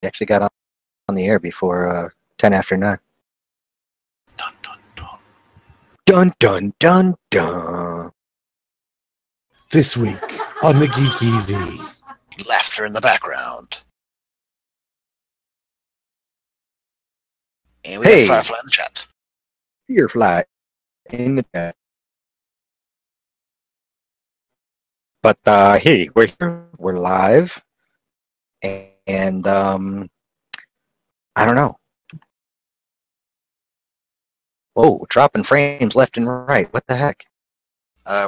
actually got on the air before 10 after 9. Dun, dun, dun. Dun, dun, dun, dun. This week on the Geek EZ. Laughter in the background. And we Hey. got Firefly in the chat. Firefly in the chat. But hey, we're here. We're live. And I don't know. Whoa, dropping frames left and right. What the heck?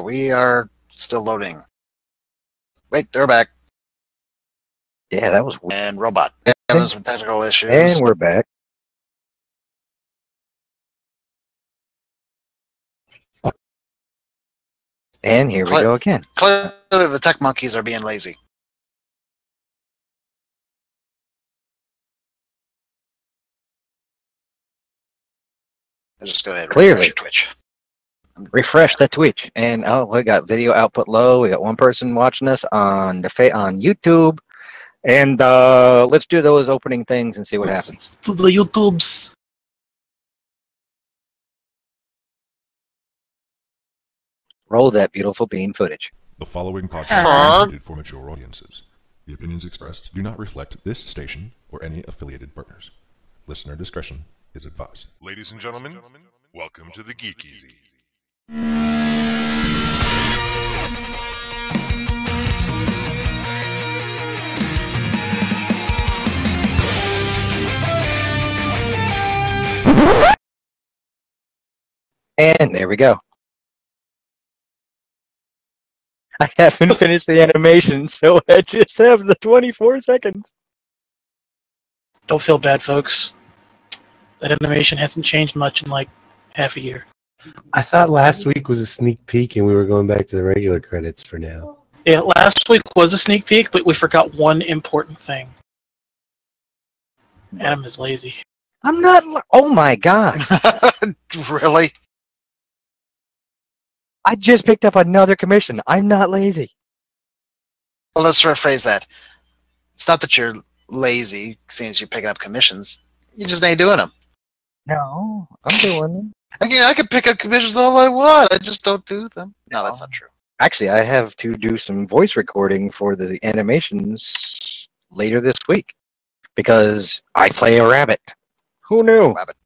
We are still loading. Wait, they're back. Yeah, that was weird. And Robot. Having some technical issues. And we're back. And here we go again. Clearly the tech monkeys are being lazy. Let's just go ahead and Clearly. refresh Twitch. Refresh the Twitch. And we got video output low. We got one person watching us on on YouTube. And let's do those opening things and see what happens. To the YouTubes. Roll that beautiful bean footage. The following podcast is intended for mature audiences. The opinions expressed do not reflect this station or any affiliated partners. Listener discretion is advised. Ladies and gentlemen, welcome to the Geek EZ. And there we go. I haven't finished the animation, so I just have the 24 seconds. Don't feel bad, folks. That animation hasn't changed much in like half a year. I thought last week was a sneak peek and we were going back to the regular credits for now. Yeah, last week was a sneak peek, but we forgot one important thing. Adam is lazy. I'm not. Oh my god! Really? I just picked up another commission. I'm not lazy. Well, let's rephrase that. It's not that you're lazy, seeing as you're picking up commissions. You just ain't doing them. No, I'm doing them. I can pick up commissions all I want. I just don't do them. No, that's not true. Actually, I have to do some voice recording for the animations later this week because I play a rabbit. Who knew? Rabbit.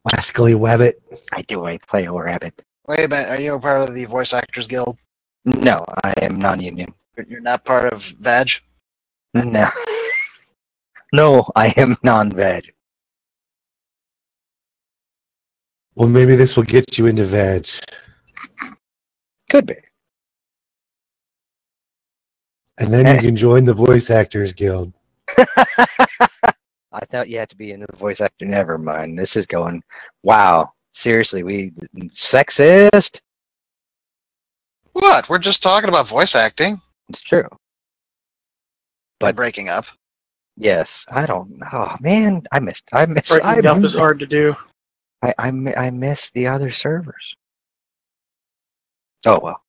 Wascally Wabbit. I do. I play a rabbit. Wait a minute. Are you a part of the Voice Actors Guild? No, I am non-union. You're not part of VAG? No. No, I am non-veg. Well, maybe this will get you into veg. Could be. And then you can join the Voice Actors Guild. I thought you had to be in the voice actor. Never mind. This is going. Wow. Seriously, we sexist. What? We're just talking about voice acting. It's true. But breaking up. Yes, I don't. Oh man, I missed. Breaking up is hard to do. I miss the other servers. Oh well.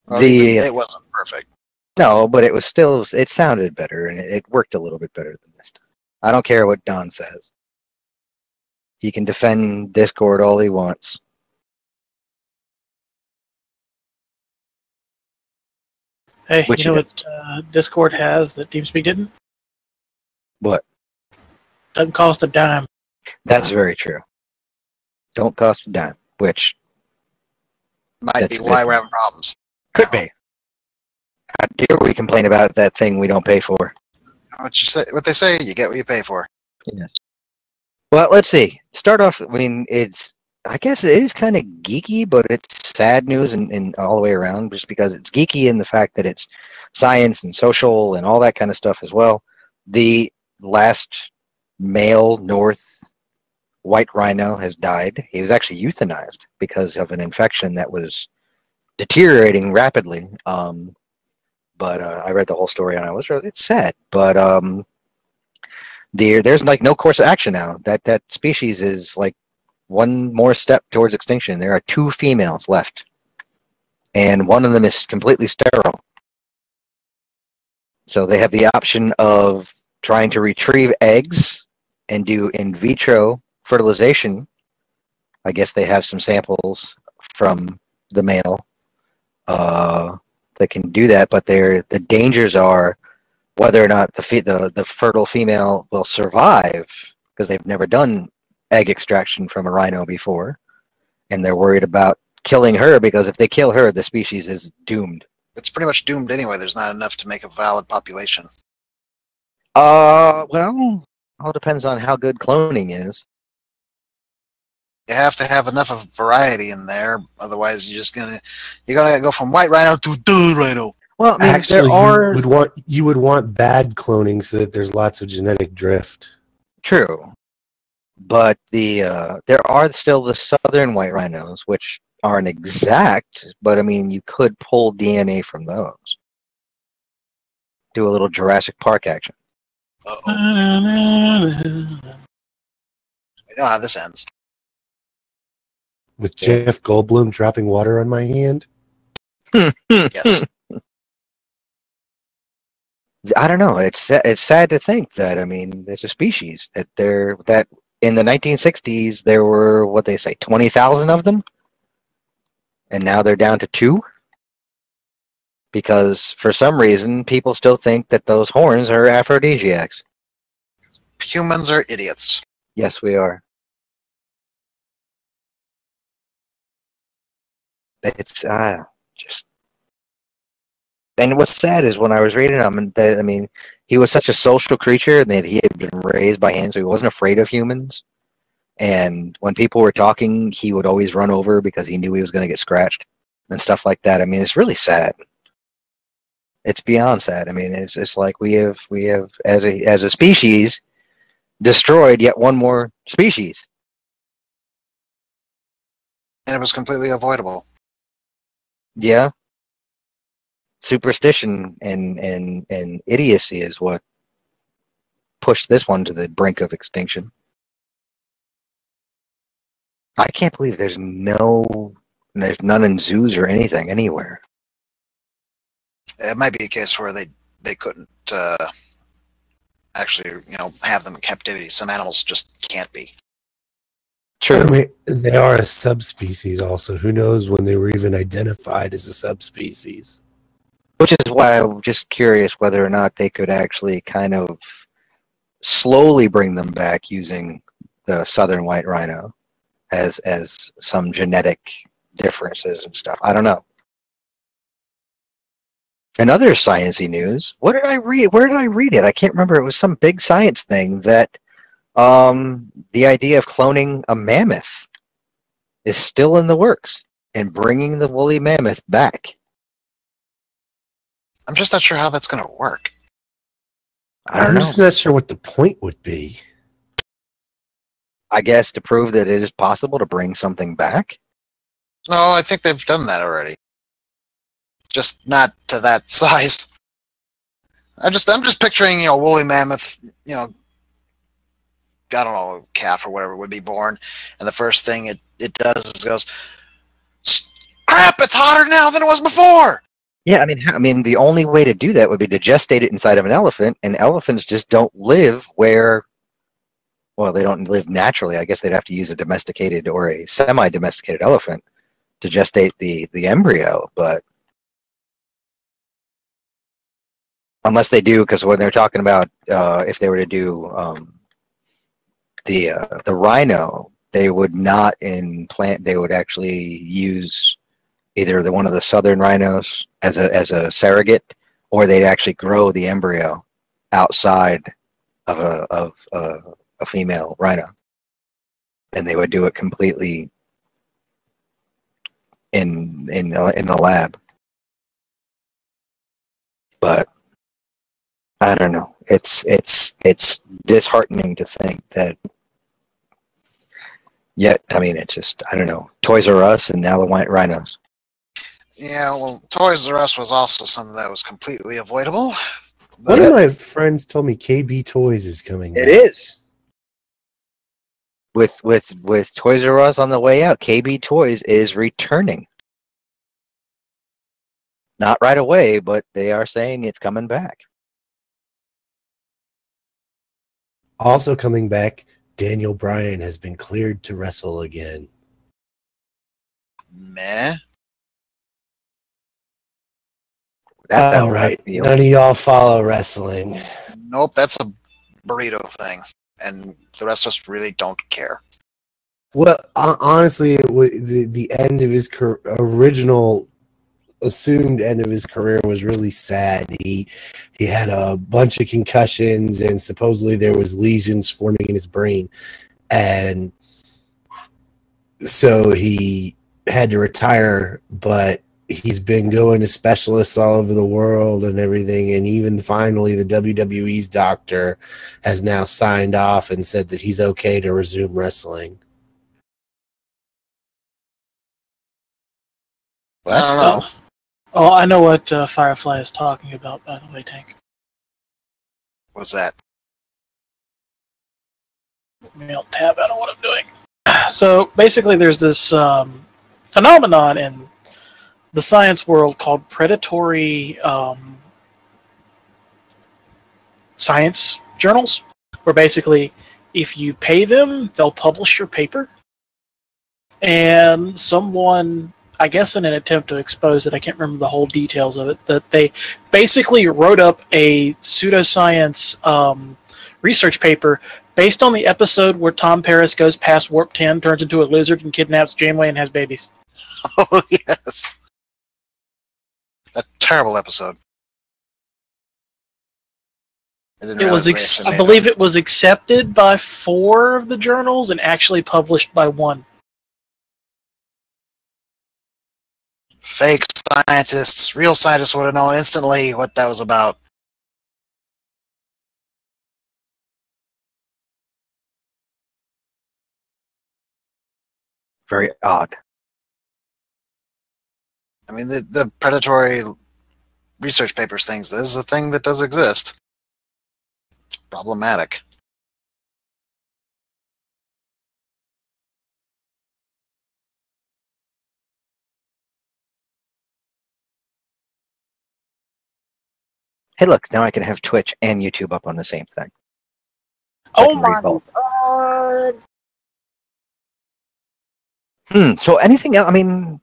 Well, it wasn't perfect. No, but it was still. It sounded better, and it worked a little bit better than this time. I don't care what Don says. He can defend Discord all he wants. Hey, Which you know what Discord has that TeamSpeak didn't? What? Doesn't cost a dime. That's very true. Don't cost a dime, which might be why we're having problems. Could be. How dare we complain about that thing we don't pay for? What they say, you get what you pay for. Yes. Well, let's see. Start off. I mean, I guess it is kind of geeky, but it's sad news and all the way around, just because it's geeky in the fact that it's science and social and all that kind of stuff as well. The last male North white rhino has died. He was actually euthanized because of an infection that was deteriorating rapidly. But I read the whole story and it's sad. But there's like no course of action now. That species is like one more step towards extinction. There are 2 females left, and one of them is completely sterile. So they have the option of trying to retrieve eggs and do in vitro fertilization. I guess they have some samples from the male that can do that, but the dangers are whether or not the fertile female will survive because they've never done egg extraction from a rhino before, and they're worried about killing her because if they kill her, the species is doomed. It's pretty much doomed anyway. There's not enough to make a valid population. Well, all depends on how good cloning is. You have to have enough of variety in there, otherwise you're gonna go from white rhino to dude rhino. Well, I mean, Actually, there are you would want bad cloning so that there's lots of genetic drift. true, but there are still the southern white rhinos, which aren't exact, but I mean, you could pull DNA from those. Do a little Jurassic Park action. Uh-oh. I know how this ends. With Jeff Goldblum dropping water on my hand? Yes. I don't know. It's sad to think that, I mean, there's a species that in the 1960s there were, what they say, 20,000 of them, and now they're down to 2 because for some reason people still think that those horns are aphrodisiacs. Humans are idiots. Yes, we are. It's just, and what's sad is when I was reading him, that I mean, he was such a social creature, and that he had been raised by hands, so he wasn't afraid of humans. And when people were talking, he would always run over because he knew he was going to get scratched and stuff like that. I mean, it's really sad. It's beyond sad. I mean, it's like we have as a species destroyed yet one more species. And it was completely avoidable. Yeah. Superstition and idiocy is what pushed this one to the brink of extinction. I can't believe there's none in zoos or anything anywhere. It might be a case where they couldn't actually, have them in captivity. Some animals just can't be. True. I mean, they are a subspecies also. Who knows when they were even identified as a subspecies? Which is why I'm just curious whether or not they could actually kind of slowly bring them back using the southern white rhino as some genetic differences and stuff. I don't know. And other sciencey news. What did I read? Where did I read it? I can't remember. It was some big science thing that the idea of cloning a mammoth is still in the works and bringing the woolly mammoth back. I'm just not sure how that's going to work. I'm just not sure what the point would be. I guess to prove that it is possible to bring something back. No, I think they've done that already. Just not to that size. I'm just picturing, woolly mammoth, I don't know, calf or whatever would be born, and the first thing it does is goes, crap, it's hotter now than it was before! Yeah, I mean, the only way to do that would be to gestate it inside of an elephant, and elephants just don't live where, well, they don't live naturally. I guess they'd have to use a domesticated or a semi-domesticated elephant to gestate the embryo, but unless they do, because when they're talking about if they were to do the rhino, they would not implant. They would actually use either one of the southern rhinos as a surrogate, or they'd actually grow the embryo outside of a female rhino, and they would do it completely in the lab. But I don't know. It's disheartening to think that. Yet, I mean, it's just, I don't know. Toys R Us and now the white rhinos. Yeah, well, Toys R Us was also something that was completely avoidable. One of my friends told me KB Toys is coming. It is. With Toys R Us on the way out, KB Toys is returning. Not right away, but they are saying it's coming back. Also coming back, Daniel Bryan has been cleared to wrestle again. Meh. That's All how right, I feel. none of y'all follow wrestling. Nope, that's a burrito thing, and the rest of us really don't care. Well, honestly, the end of his original assumed end of his career was really sad. He had a bunch of concussions, and supposedly there was lesions forming in his brain, and so he had to retire. But he's been going to specialists all over the world and everything, and even finally the WWE's doctor has now signed off and said that he's okay to resume wrestling. I don't know. Oh, I know what Firefly is talking about, by the way, Tank. What's that? Maybe I'll tab out on what I'm doing. So basically, there's this phenomenon in the science world called predatory science journals, where basically, if you pay them, they'll publish your paper. And someone, I guess in an attempt to expose it, I can't remember the whole details of it, that they basically wrote up a pseudoscience research paper based on the episode where Tom Paris goes past Warp 10, turns into a lizard, and kidnaps Janeway and has babies. Oh, yes. A terrible episode. I believe it was accepted by 4 of the journals and actually published by 1. Fake scientists. Real scientists would have known instantly what that was about. Very odd. I mean, the predatory research papers things, this is a thing that does exist. It's problematic. Hey, look, now I can have Twitch and YouTube up on the same thing. Oh my god! So anything else? I mean,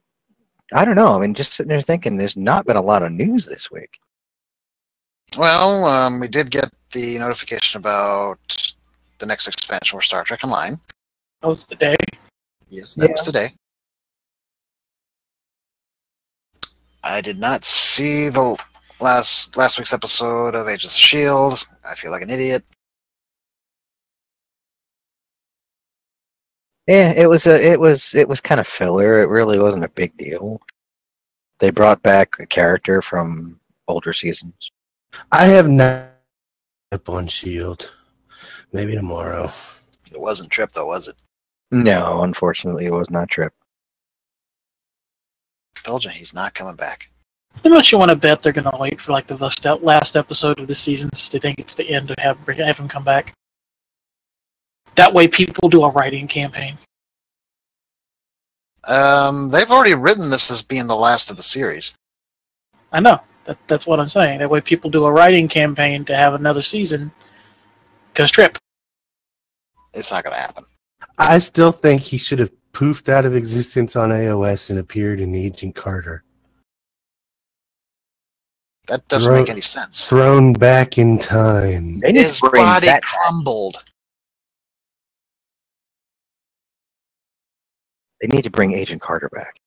I don't know. I mean, just sitting there thinking, there's not been a lot of news this week. Well, we did get the notification about the next expansion for Star Trek Online. That was today. Yes, that was today. I did not see the last week's episode of Agents of S.H.I.E.L.D. I feel like an idiot. Yeah, it was kind of filler. It really wasn't a big deal. They brought back a character from older seasons. I have not up on S.H.I.E.L.D. Maybe tomorrow. It wasn't Trip, though, was it? No, unfortunately, it was not Trip. Told you, he's not coming back. How much you want to bet they're going to wait for like the last episode of the season since they think it's the end to have him come back? That way people do a writing campaign. They've already written this as being the last of the series. I know. That's what I'm saying. That way people do a writing campaign to have another season. Because Trip. It's not going to happen. I still think he should have poofed out of existence on AOS and appeared in Agent Carter. That doesn't make any sense. Thrown back in time. His body crumbled. They need to bring Agent Carter back.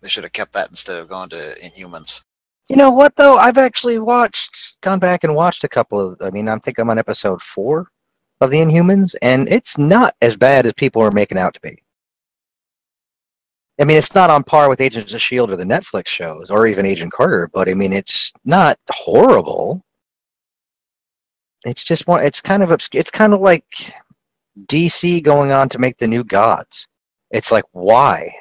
They should have kept that instead of going to Inhumans. You know what, though? I've actually gone back and watched a couple of, I think I'm on episode 4 of the Inhumans, and it's not as bad as people are making out to be. I mean, it's not on par with Agents of S.H.I.E.L.D. or the Netflix shows, or even Agent Carter, but I mean, it's not horrible. It's just it's kind of obscure. It's kind of like DC going on to make the New Gods. It's like, why?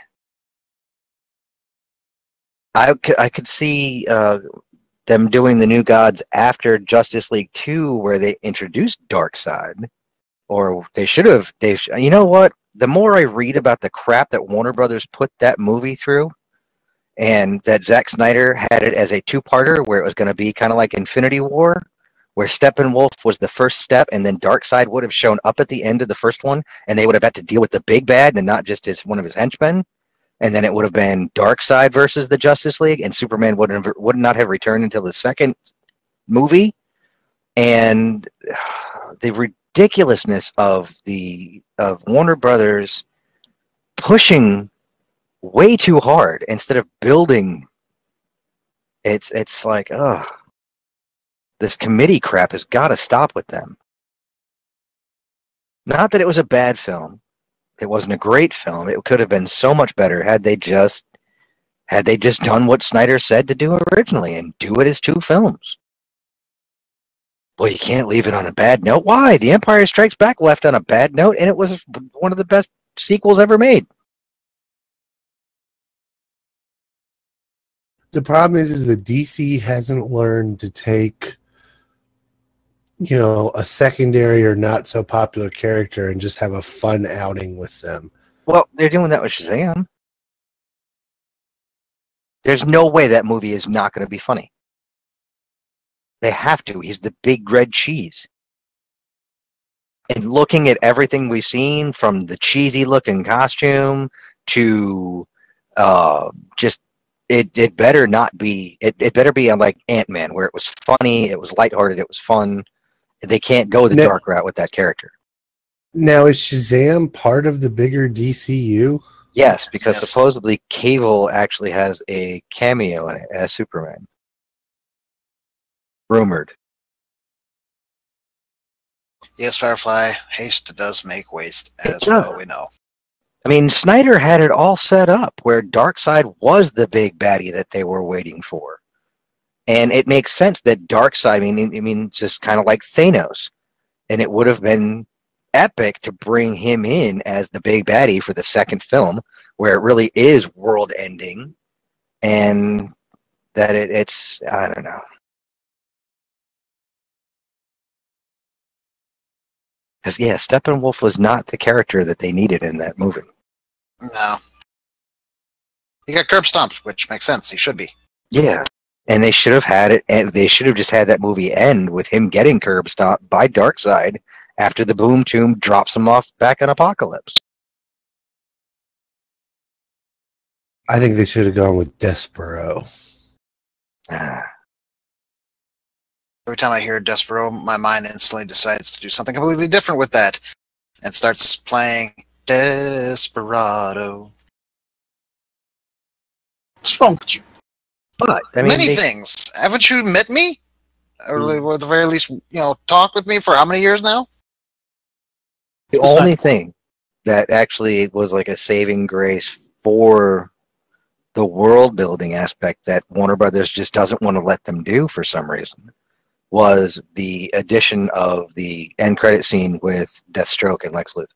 I could see them doing the New Gods after Justice League 2, where they introduced Darkseid. Or they should have. You know what? The more I read about the crap that Warner Brothers put that movie through, and that Zack Snyder had it as a 2-parter where it was going to be kind of like Infinity War, where Steppenwolf was the first step, and then Darkseid would have shown up at the end of the first one, and they would have had to deal with the big bad and not just as one of his henchmen. And then it would have been Darkseid versus the Justice League, and Superman would not have returned until the second movie. And the ridiculousness of Warner Brothers pushing way too hard instead of building. It's like, oh, this committee crap has got to stop with them. Not that it was a bad film. It wasn't a great film. It could have been so much better had they just done what Snyder said to do originally and do it as two films. Well, you can't leave it on a bad note. Why? The Empire Strikes Back left on a bad note, and it was one of the best sequels ever made. The problem is that DC hasn't learned to take, a secondary or not so popular character and just have a fun outing with them. Well, they're doing that with Shazam. There's no way that movie is not going to be funny. They have to. He's the big red cheese. And looking at everything we've seen, from the cheesy looking costume to just it better not be. It better be like Ant-Man, where it was funny, it was lighthearted, it was fun. They can't go the dark route with that character. Now, is Shazam part of the bigger DCU? Yes, because supposedly Cable actually has a cameo in it as Superman. Rumored. Yes, Firefly, haste does make waste, as well we know. I mean, Snyder had it all set up where Darkseid was the big baddie that they were waiting for. And it makes sense that Darkseid, I mean, just kind of like Thanos. And it would have been epic to bring him in as the big baddie for the second film, where it really is world-ending. And that it's, I don't know. Because, yeah, Steppenwolf was not the character that they needed in that movie. No. He got curb stomped, which makes sense. He should be. Yeah. And they should have had it, and they should have just had that movie end with him getting curb stomped by Darkseid after the Boom Tomb drops him off back in Apocalypse. I think they should have gone with Despero. Every time I hear Despero, my mind instantly decides to do something completely different with that and starts playing Desperado. What's wrong with you? But I mean, many things. Haven't you met me? Or at the very least, talk with me for how many years now? The only thing that actually was like a saving grace for the world building aspect that Warner Brothers just doesn't want to let them do for some reason was the addition of the end credit scene with Deathstroke and Lex Luthor,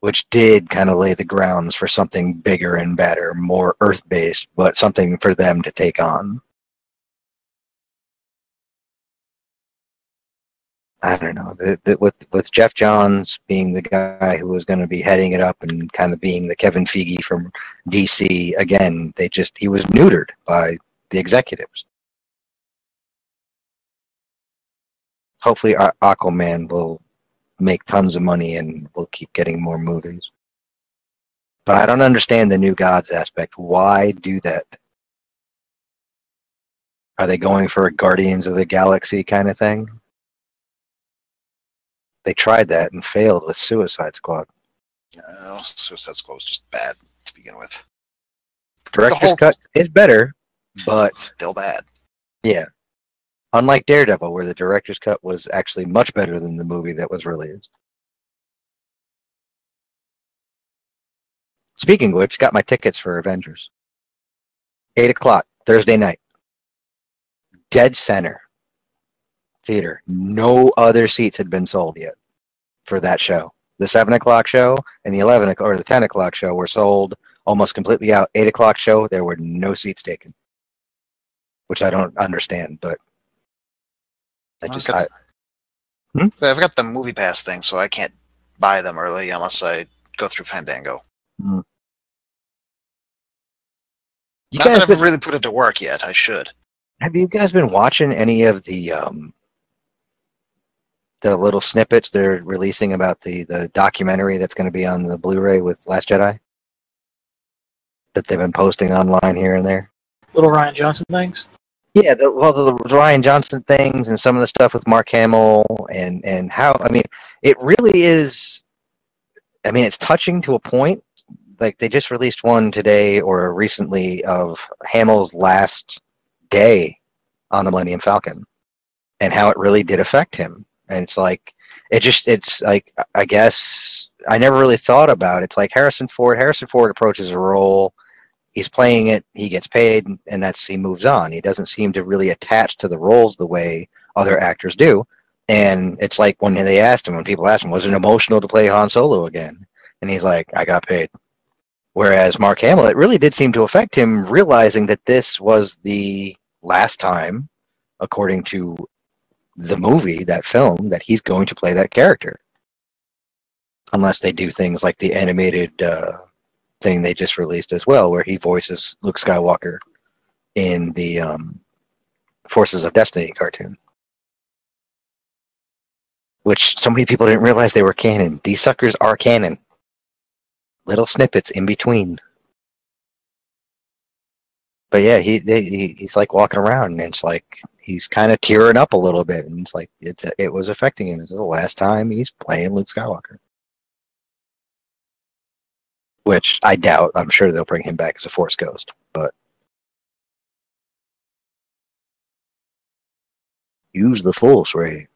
which did kind of lay the grounds for something bigger and better, more Earth-based, but something for them to take on. I don't know. With Jeff Johns being the guy who was going to be heading it up and kind of being the Kevin Feige from DC, again, he was neutered by the executives. Hopefully Aquaman will make tons of money and we'll keep getting more movies. But I don't understand the New Gods aspect. Why do that? Are they going for a Guardians of the Galaxy kind of thing? They tried that and failed with Suicide Squad. Suicide Squad was just bad to begin with. Director's cut is better, but still bad. Yeah. Unlike Daredevil, where the director's cut was actually much better than the movie that was released. Speaking of which, got my tickets for Avengers. 8 o'clock, Thursday night. Dead center. Theater. No other seats had been sold yet for that show. The 7 o'clock show and the 11 or the 10 o'clock show were sold almost completely out. 8 o'clock show, there were no seats taken, which I don't understand, but I've got the Movie Pass thing, so I can't buy them early unless I go through Fandango. Mm. Not that I've really put it to work yet. I should. Have you guys been watching any of the little snippets they're releasing about the documentary that's going to be on the Blu-ray with Last Jedi that they've been posting online here and there? Little Ryan Johnson things. Yeah, the Ryan Johnson things and some of the stuff with Mark Hamill and how, I mean, it really is. I mean, it's touching to a point. Like they just released one today or recently of Hamill's last day on the Millennium Falcon and how it really did affect him. And it's like, it's like, I guess I never really thought about it. It's like Harrison Ford. Harrison Ford approaches a role, he's playing it, he gets paid, and he moves on. He doesn't seem to really attach to the roles the way other actors do. And it's like when people asked him, was it emotional to play Han Solo again? And he's like, I got paid. Whereas Mark Hamill, it really did seem to affect him, realizing that this was the last time, according to the movie, that film, that he's going to play that character. Unless they do things like the animated thing they just released as well, where he voices Luke Skywalker in the Forces of Destiny cartoon. Which so many people didn't realize they were canon. These suckers are canon. Little snippets in between. But yeah, he's like walking around, and it's like he's kind of tearing up a little bit, and it's like it was affecting him. It's the last time he's playing Luke Skywalker, which I doubt. I'm sure they'll bring him back as a Force ghost, but use the Force, Ray.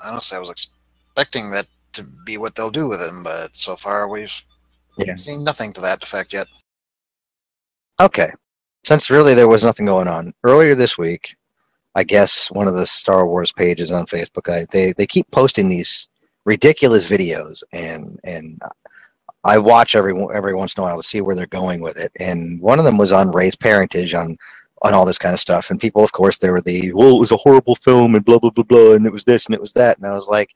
Honestly, I was expecting that to be what they'll do with him, but so far we've seen nothing to that effect yet. Okay. Since really there was nothing going on, earlier this week, I guess one of the Star Wars pages on Facebook, they keep posting these ridiculous videos, and I watch every once in a while to see where they're going with it. And one of them was on Rey's parentage, on all this kind of stuff. And people, of course, there were it was a horrible film and blah, blah, blah, blah, and it was this and it was that. And I was like,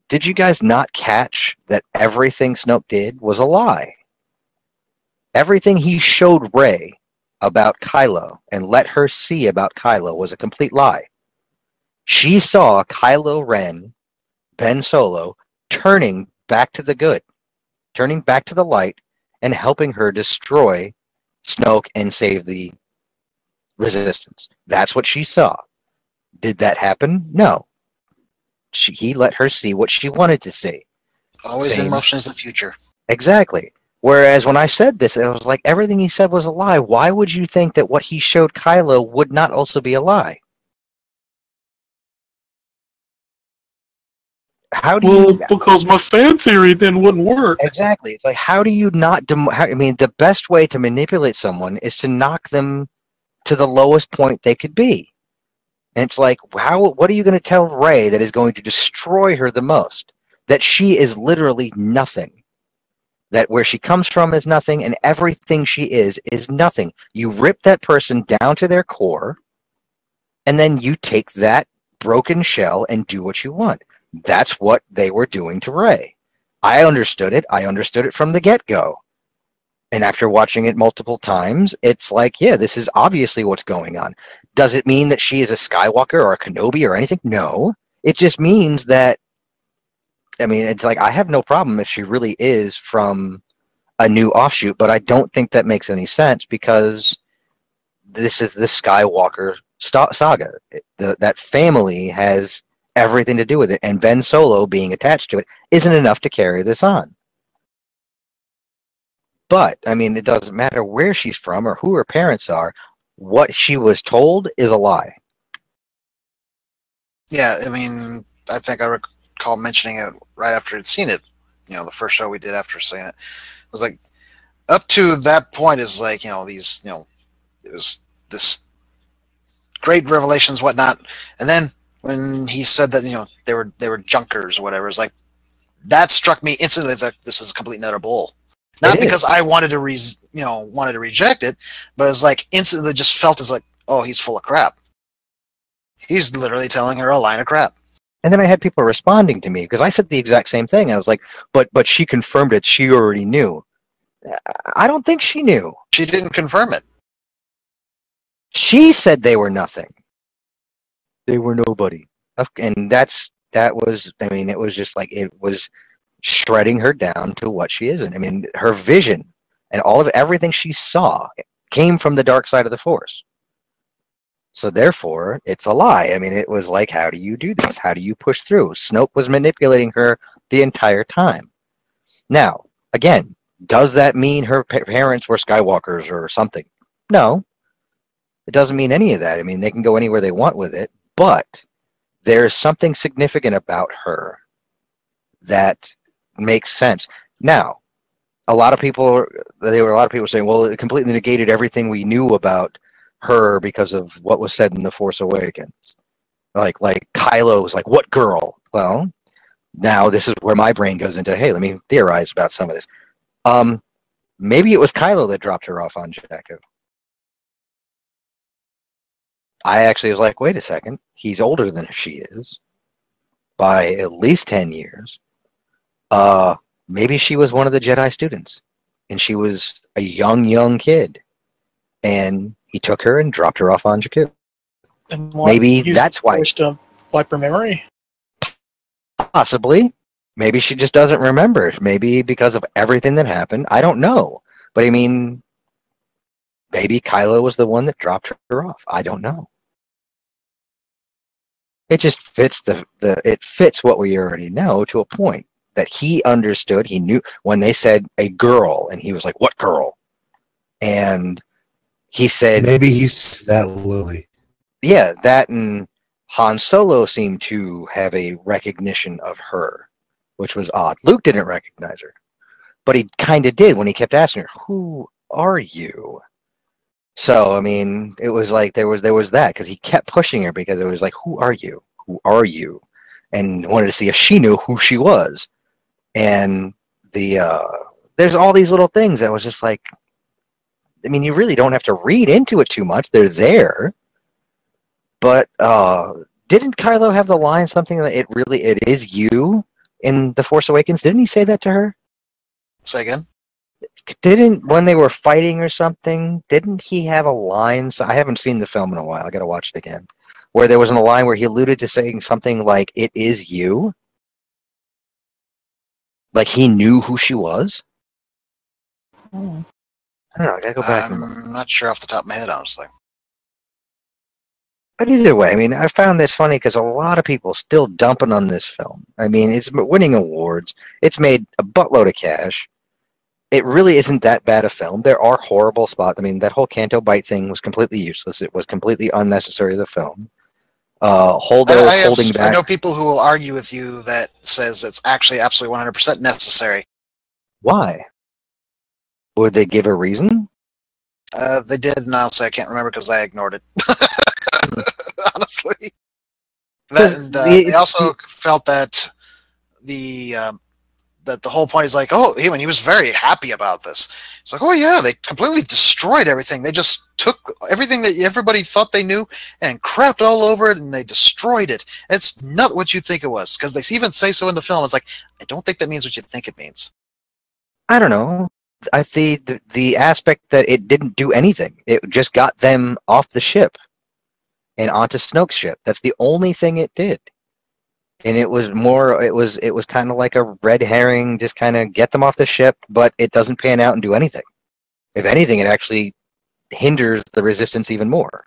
did you guys not catch that everything Snoke did was a lie? Everything he showed Rey about Kylo and let her see about Kylo was a complete lie. She saw Kylo Ren, Ben Solo, turning back to the good, turning back to the light, and helping her destroy Snoke and save the Resistance. That's what she saw. Did that happen? No. He let her see what she wanted to see. Always in motion is the future. Exactly. Whereas when I said this, it was like everything he said was a lie. Why would you think that what he showed Kylo would not also be a lie? How do you? Because my fan theory then wouldn't work. Exactly. It's like, how do you not? I mean, the best way to manipulate someone is to knock them to the lowest point they could be. And it's like, what are you going to tell Rey that is going to destroy her the most? That she is literally nothing. That where she comes from is nothing, and everything she is nothing. You rip that person down to their core, and then you take that broken shell and do what you want. That's what they were doing to Rey. I understood it. I understood it from the get-go. And after watching it multiple times, it's like, yeah, this is obviously what's going on. Does it mean that she is a Skywalker or a Kenobi or anything? No. It just means that, I mean, it's like, I have no problem if she really is from a new offshoot, but I don't think that makes any sense because this is the Skywalker saga. That family has everything to do with it, and Ben Solo being attached to it isn't enough to carry this on. But, I mean, it doesn't matter where she's from or who her parents are. What she was told is a lie. Yeah, I mean, I think I recall mentioning it right after I'd seen it. You know, the first show we did after seeing it. It was like, up to that point is like, it was this great revelations, whatnot. And then when he said that, they were junkers or whatever, it's like, that struck me instantly as like, this is a complete and utter bull. Not because I wanted to reject it, but it's like instantly just felt as like, oh, he's full of crap. He's literally telling her a line of crap. And then I had people responding to me because I said the exact same thing. I was like, but she confirmed it. She already knew. I don't think she knew. She didn't confirm it. She said they were nothing. They were nobody. And that was, I mean, it was just like, it was shredding her down to what she isn't. I mean, her vision and all of everything she saw came from the dark side of the Force. So therefore, it's a lie. I mean, it was like, how do you do this? How do you push through? Snoke was manipulating her the entire time. Now, again, does that mean her parents were Skywalkers or something? No, it doesn't mean any of that. I mean, they can go anywhere they want with it, but there's something significant about her that makes sense. Now, a lot of people saying, well, it completely negated everything we knew about her because of what was said in The Force Awakens. Like Kylo was like, what girl? Well, now this is where my brain goes into, hey, let me theorize about some of this. Maybe it was Kylo that dropped her off on Jakku. I actually was like, wait a second, he's older than she is by at least 10 years. Maybe she was one of the Jedi students and she was a young kid and he took her and dropped her off on Jakku. And Maybe that's why. To wipe her memory? Possibly. Maybe she just doesn't remember. Maybe because of everything that happened. I don't know. But I mean, maybe Kylo was the one that dropped her off. I don't know. It just fits it fits what we already know to a point that he understood. He knew when they said a girl, and he was like, "What girl?" And he said, maybe he's that Lily. Yeah, that and Han Solo seemed to have a recognition of her, which was odd. Luke didn't recognize her, but he kind of did when he kept asking her, "Who are you?" So, I mean, it was like there was that because he kept pushing her because it was like, "Who are you? Who are you?" And wanted to see if she knew who she was. And there's all these little things that was just like, I mean, you really don't have to read into it too much. They're there. But didn't Kylo have the line something that it is you in The Force Awakens? Didn't he say that to her? Say again? Didn't when they were fighting or something? Didn't he have a line? So I haven't seen the film in a while. I got to watch it again. Where there was a line where he alluded to saying something like "It is you," like he knew who she was. Hmm. I don't know. I got to go back. I'm not sure off the top of my head, honestly. But either way, I mean, I found this funny because a lot of people still dumping on this film. I mean, it's winning awards. It's made a buttload of cash. It really isn't that bad a film. There are horrible spots. I mean, that whole Canto Bite thing was completely useless. It was completely unnecessary to the film. Holdo's holding back. I know people who will argue with you that says it's actually absolutely 100% necessary. Why? Would they give a reason? They did, and honestly, I can't remember because I ignored it. Honestly. They also felt that that the whole point is like, oh, he was very happy about this. It's like, oh yeah, they completely destroyed everything. They just took everything that everybody thought they knew and crapped all over it, and they destroyed it. It's not what you think it was, because they even say so in the film. It's like, I don't think that means what you think it means. I don't know. I see the aspect that it didn't do anything. It just got them off the ship and onto Snoke's ship. That's the only thing it did. And it was kind of like a red herring, just kind of get them off the ship, but it doesn't pan out and do anything. If anything, it actually hinders the resistance even more.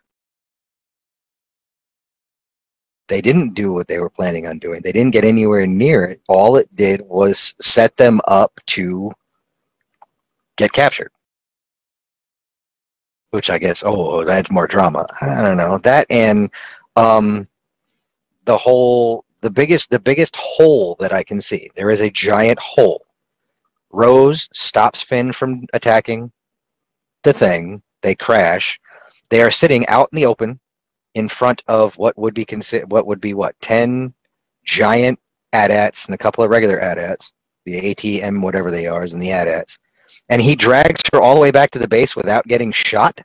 They didn't do what they were planning on doing. They didn't get anywhere near it. All it did was set them up to get captured. Which I guess, that's more drama. I don't know. That and the biggest hole that I can see. There is a giant hole. Rose stops Finn from attacking the thing. They crash. They are sitting out in the open in front of what would be 10 giant AT-ATs and a couple of regular AT-ATs. The ATM, whatever they are, is in the AT-ATs. And he drags her all the way back to the base without getting shot?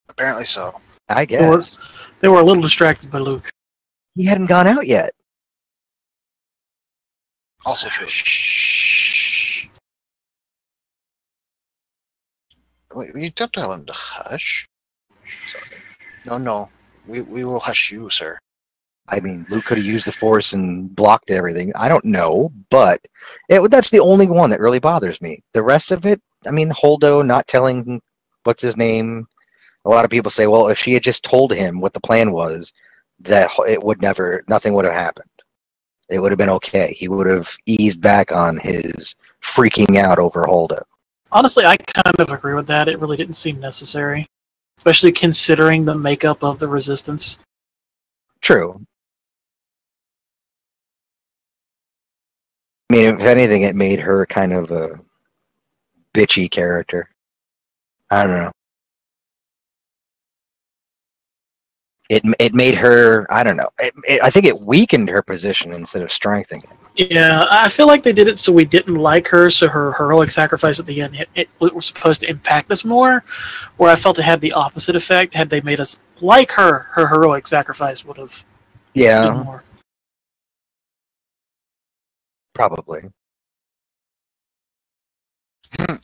Apparently so. I guess. They were a little distracted by Luke. He hadn't gone out yet. Also true. You don't tell him to hush. Sorry. No. We will hush you, sir. I mean, Luke could have used the Force and blocked everything. I don't know, but that's the only one that really bothers me. The rest of it, I mean, Holdo not telling what's his name. A lot of people say, well, if she had just told him what the plan was, that nothing would have happened. It would have been okay. He would have eased back on his freaking out over Holdo. Honestly, I kind of agree with that. It really didn't seem necessary, especially considering the makeup of the Resistance. True. I mean, if anything, it made her kind of a bitchy character. I don't know. It made her, I don't know. I think it weakened her position instead of strengthening it. Yeah, I feel like they did it so we didn't like her, so her heroic sacrifice at the end it was supposed to impact us more, where I felt it had the opposite effect. Had they made us like her heroic sacrifice would have been more. Probably.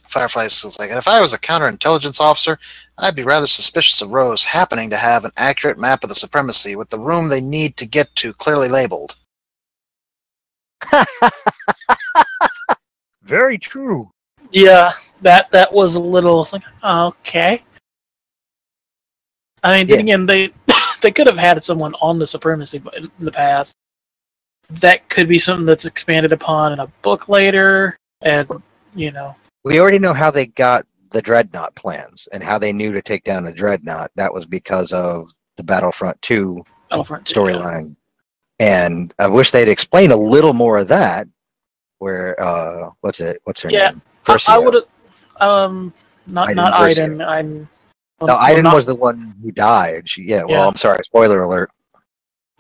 Firefly is like, and if I was a counterintelligence officer, I'd be rather suspicious of Rose happening to have an accurate map of the supremacy with the room they need to get to clearly labeled. Very true. Yeah, that was a little like, okay. I mean, then again, they could have had someone on the supremacy in the past. That could be something that's expanded upon in a book later, and we already know how they got the Dreadnought plans and how they knew to take down the Dreadnought. That was because of the Battlefront 2 storyline. Yeah. And I wish they'd explain a little more of that. Where what's her name? I would have not Iden. Iden was the one who died. I'm sorry, spoiler alert.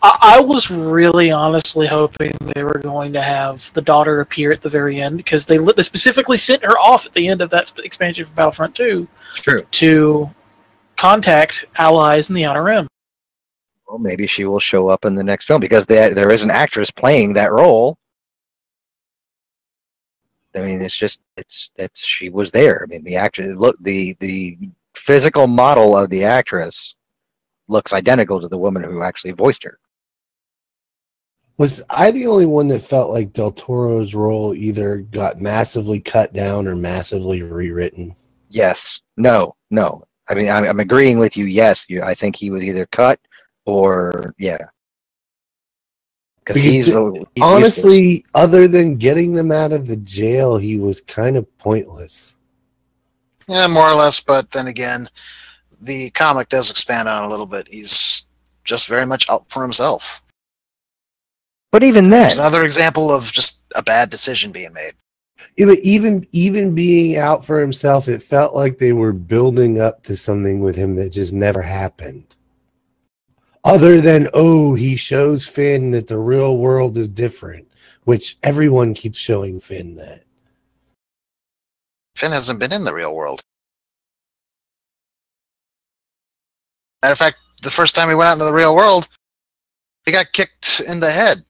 I was really honestly hoping they were going to have the daughter appear at the very end, because they specifically sent her off at the end of that expansion for Battlefront 2 to contact allies in the Outer Rim. Well, maybe she will show up in the next film, because there is an actress playing that role. I mean, she was there. I mean, the actress, the physical model of the actress looks identical to the woman who actually voiced her. Was I the only one that felt like Del Toro's role either got massively cut down or massively rewritten? Yes. No. I mean, I'm agreeing with you. Yes. I think he was either cut or, yeah. Because he's honestly, useless. Other than getting them out of the jail, he was kind of pointless. Yeah, more or less, but then again, the comic does expand on it a little bit. He's just very much out for himself. But even then, there's another example of just a bad decision being made. Even being out for himself, it felt like they were building up to something with him that just never happened. Other than, he shows Finn that the real world is different, which everyone keeps showing Finn that. Finn hasn't been in the real world. Matter of fact, the first time he went out into the real world, he got kicked in the head.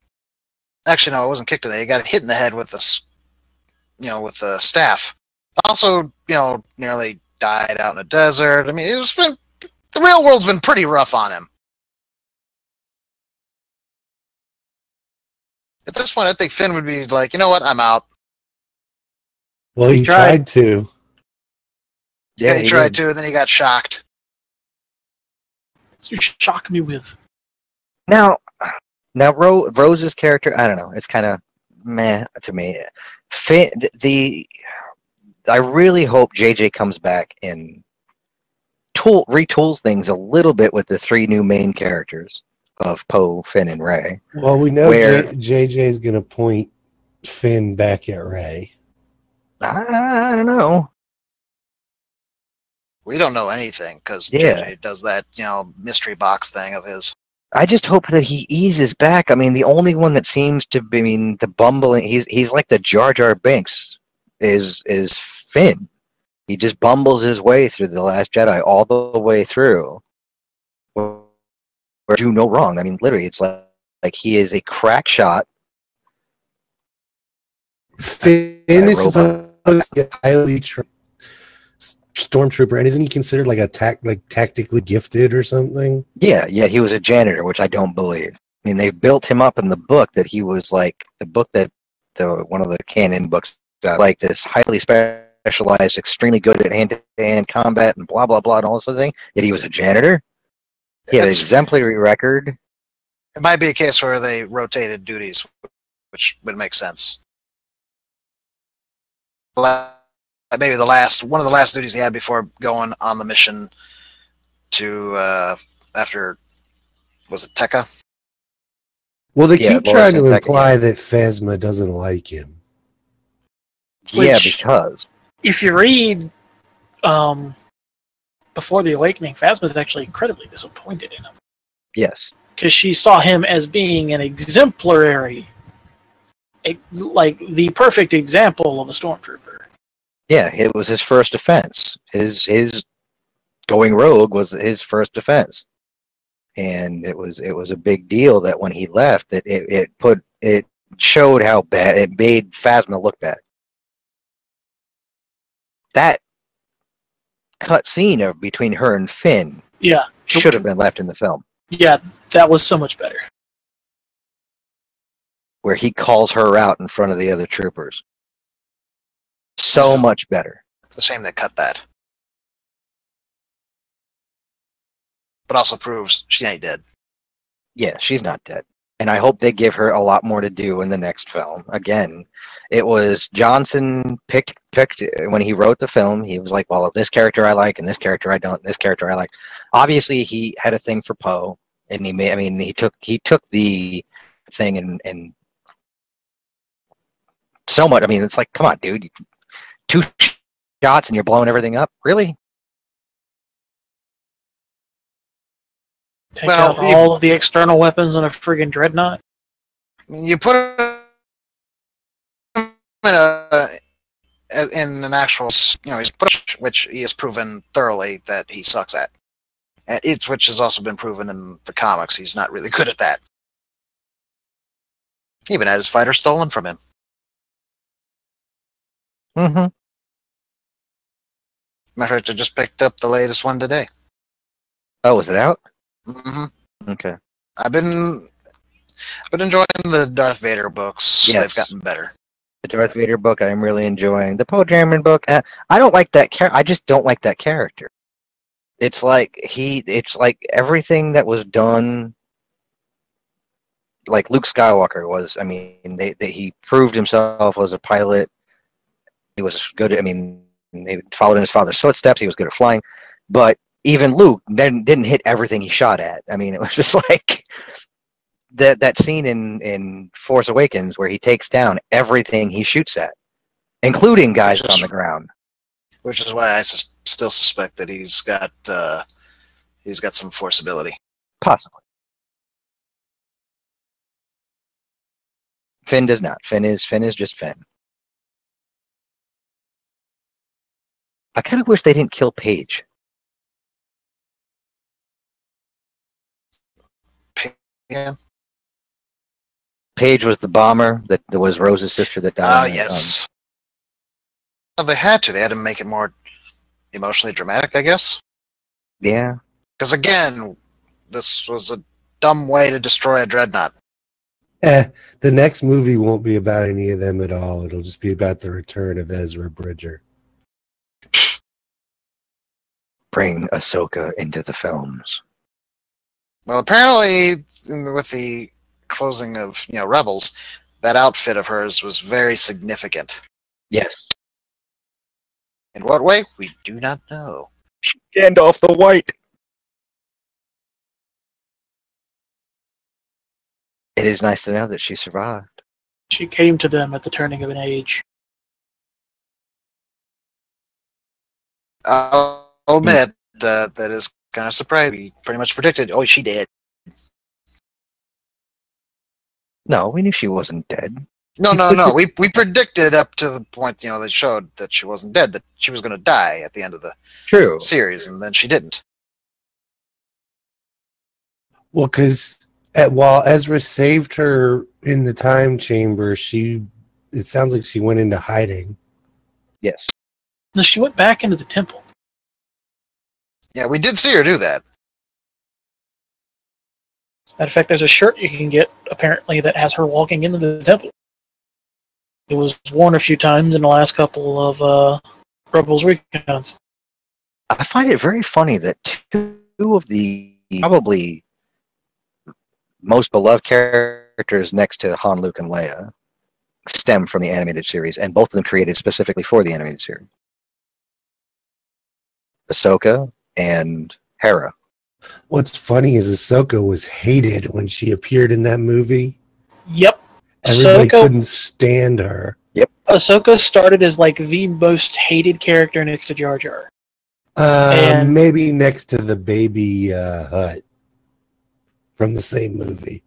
Actually, no, it wasn't kicked in the head. He got hit in the head with the staff. Also, nearly died out in the desert. I mean, the real world's been pretty rough on him. At this point, I think Finn would be like, you know what, I'm out. Well, he tried to. Yeah, he tried to, and then he got shocked. You shock me with. Now, Rose's character, I don't know. It's kind of meh to me. I really hope JJ comes back and retools things a little bit with the three new main characters of Poe, Finn, and Rey. Well, we know JJ is going to point Finn back at Rey. I don't know. We don't know anything because JJ does that, mystery box thing of his. I just hope that he eases back. I mean, the only one that seems to be, the bumbling, he's like the Jar Jar Binks is Finn. He just bumbles his way through The Last Jedi all the way through. Where do no wrong. I mean, literally, it's like he is a crack shot. Finn is supposed to get highly stormtrooper, and isn't he considered like tactically gifted or something? Yeah, he was a janitor, which I don't believe. I mean, they built him up in the book that he was like the book that one of the canon books, like this highly specialized, extremely good at hand-to-hand combat and blah blah blah and all this other thing. Yet he was a janitor. He had an exemplary record. It might be a case where they rotated duties, which would make sense. Maybe one of the last duties he had before going on the mission to after, was it Tekka? Well, they keep trying to imply yeah. that Phasma doesn't like him. Yeah, because if you read Before the Awakening, Phasma's actually incredibly disappointed in him. Yes. Because she saw him as being an exemplary, like the perfect example of a stormtrooper. Yeah, it was his first offense. His going rogue was his first offense, and it was a big deal that when he left, it showed how bad it made Phasma look bad. That cut scene between her and Finn, should have been left in the film. Yeah, that was so much better. Where he calls her out in front of the other troopers. So much better. It's a shame they cut that. But also proves she ain't dead. Yeah, she's not dead. And I hope they give her a lot more to do in the next film. Again, it was Johnson picked when he wrote the film. He was like, well, this character I like, and this character I don't, and this character I like. Obviously, he had a thing for Poe, and he took the thing and so much. I mean, it's like, come on, dude. 2 shots and you're blowing everything up? Really? Take out all of the external weapons on a friggin' dreadnought? I mean, you put him in an actual, which he has proven thoroughly that he sucks at. Which has also been proven in the comics. He's not really good at that. He even had his fighter stolen from him. Mm-hmm. Matter of fact, I just picked up the latest one today. Oh, is it out? Mm-hmm. Okay. I've been enjoying the Darth Vader books. Yes. They've gotten better. The Darth Vader book I'm really enjoying. The Poe Dameron book, I don't like that character. I just don't like that character. It's like everything that was done, like Luke Skywalker was. I mean, he proved himself as a pilot. He was good. I mean, they followed in his father's footsteps. He was good at flying, but even Luke didn't hit everything he shot at. I mean, it was just like that scene in Force Awakens where he takes down everything he shoots at, including guys on the ground. Which is why I still suspect that he's got some Force ability. Possibly. Finn does not. Finn is just Finn. I kind of wish they didn't kill Paige. Yeah. Paige was the bomber that was Rose's sister that died. Oh, yes. Well, they had to. They had to make it more emotionally dramatic, I guess. Yeah. Because, again, this was a dumb way to destroy a dreadnought. The next movie won't be about any of them at all. It'll just be about the return of Ezra Bridger. Bring Ahsoka into the films. Well, apparently, with the closing of Rebels, that outfit of hers was very significant. Yes. In what way? We do not know. Gandalf the White. It is nice to know that she survived. She came to them at the turning of an age. I'll admit that is kind of surprising. We pretty much predicted, oh, she did. No, we knew she wasn't dead. No. we predicted up to the point, they showed that she wasn't dead, that she was going to die at the end of the series, and then she didn't. Well, because while Ezra saved her in the time chamber, it sounds like she went into hiding. Yes. No, she went back into the temple. Yeah, we did see her do that. Matter of fact, there's a shirt you can get apparently that has her walking into the temple. It was worn a few times in the last couple of Rebels recons. I find it very funny that two of the probably most beloved characters next to Han, Luke, and Leia stem from the animated series, and both of them created specifically for the animated series. Ahsoka and Hera. What's funny is Ahsoka was hated when she appeared in that movie. Yep. Everybody Ahsoka, couldn't stand her. Ahsoka started as like the most hated character next to Jar Jar. And- Maybe next to the baby Hut from the same movie.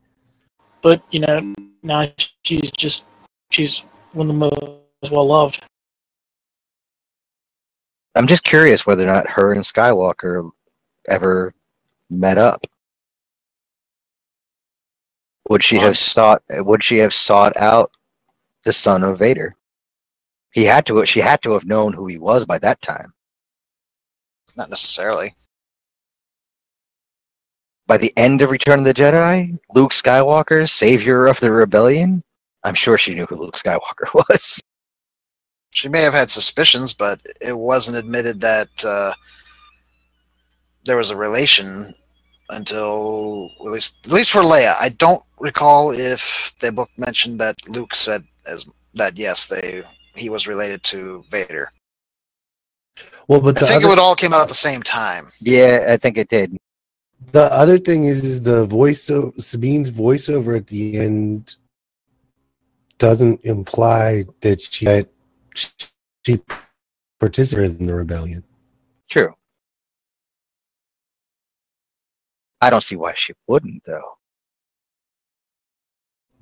But, you know, now she's one of the most well loved. I'm just curious whether or not her and Skywalker ever met up. Would she have sought out the son of Vader? She had to have known who he was by that time. Not necessarily. By the end of Return of the Jedi, Luke Skywalker, savior of the rebellion, I'm sure she knew who Luke Skywalker was. She may have had suspicions, but it wasn't admitted that there was a relation until at least for Leia. I don't recall if they both mentioned that Luke said that yes, he was related to Vader. Well, but I think it would all came out at the same time. Yeah, I think it did. The other thing is the Sabine's voiceover at the end doesn't imply that she participated in the rebellion. True. I don't see why she wouldn't, though.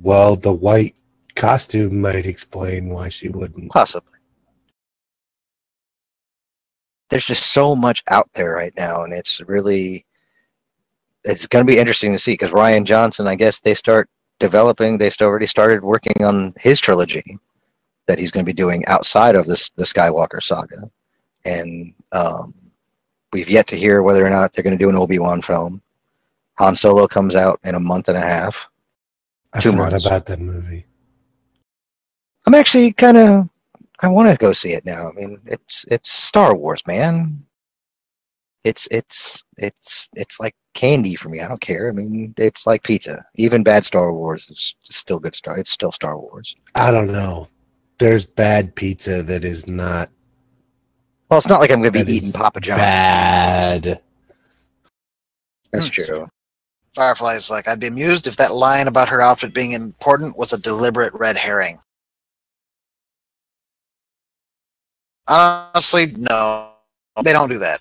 Well, the white costume might explain why she wouldn't. Possibly. There's just so much out there right now, and it's going to be interesting to see, because Rian Johnson, I guess they already started working on his trilogy that he's going to be doing outside of the Skywalker saga. And we've yet to hear whether or not they're going to do an Obi-Wan film. Han Solo comes out in a month and a half. I 2 forgot months. about that movie. I'm actually I want to go see it now. I mean, it's Star Wars, man. It's like candy for me. I don't care. I mean, it's like pizza. Even bad Star Wars is still good. It's still Star Wars. I don't know. There's bad pizza that is not. Well, it's not like I'm going to that be eating is Papa John's. bad. That's true. Firefly's like, I'd be amused if that line about her outfit being important was a deliberate red herring. Honestly, no. They don't do that.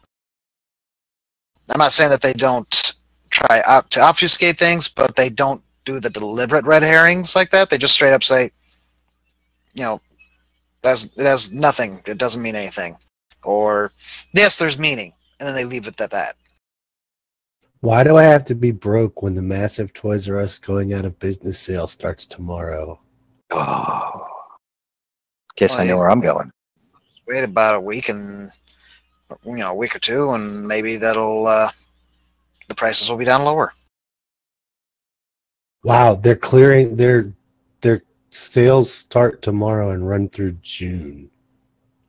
I'm not saying that they don't try to obfuscate things, but they don't do the deliberate red herrings like that. They just straight up say, you know, it has nothing. It doesn't mean anything. Or, yes, there's meaning. And then they leave it at that. Why do I have to be broke when the massive Toys R Us going out of business sale starts tomorrow? Oh, guess Well, I know where I'm going. Wait about a week a week or two, and maybe that'll the prices will be down lower. Wow, they're clearing their sales start tomorrow and run through June.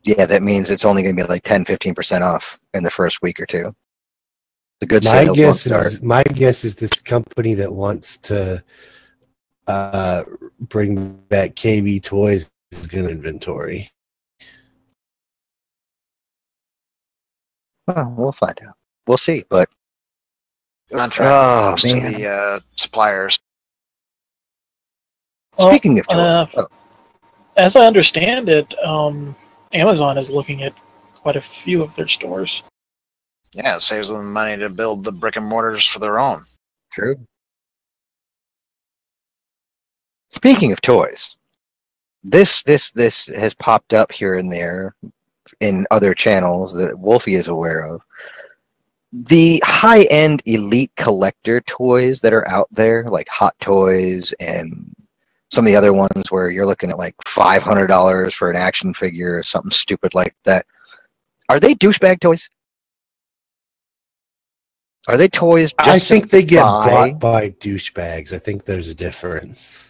Yeah, that means it's only going to be like 10-15% off in the first week or two. The good sales won't start. My guess is this company that wants to bring back KB Toys is going to inventory. Well, we'll find out. We'll see. But Contract to man. the suppliers. Speaking of toys, as I understand it, Amazon is looking at quite a few of their stores. Yeah, it saves them money to build the brick and mortars for their own. true. Speaking of toys, this has popped up here and there in other channels that Wolfie is aware of. The high-end elite collector toys that are out there, like Hot Toys and some of the other ones where you're looking at like $500 for an action figure or something stupid like that. Are they douchebag toys? Are they toys? I Just think they get buy? bought by douchebags. I think there's a difference.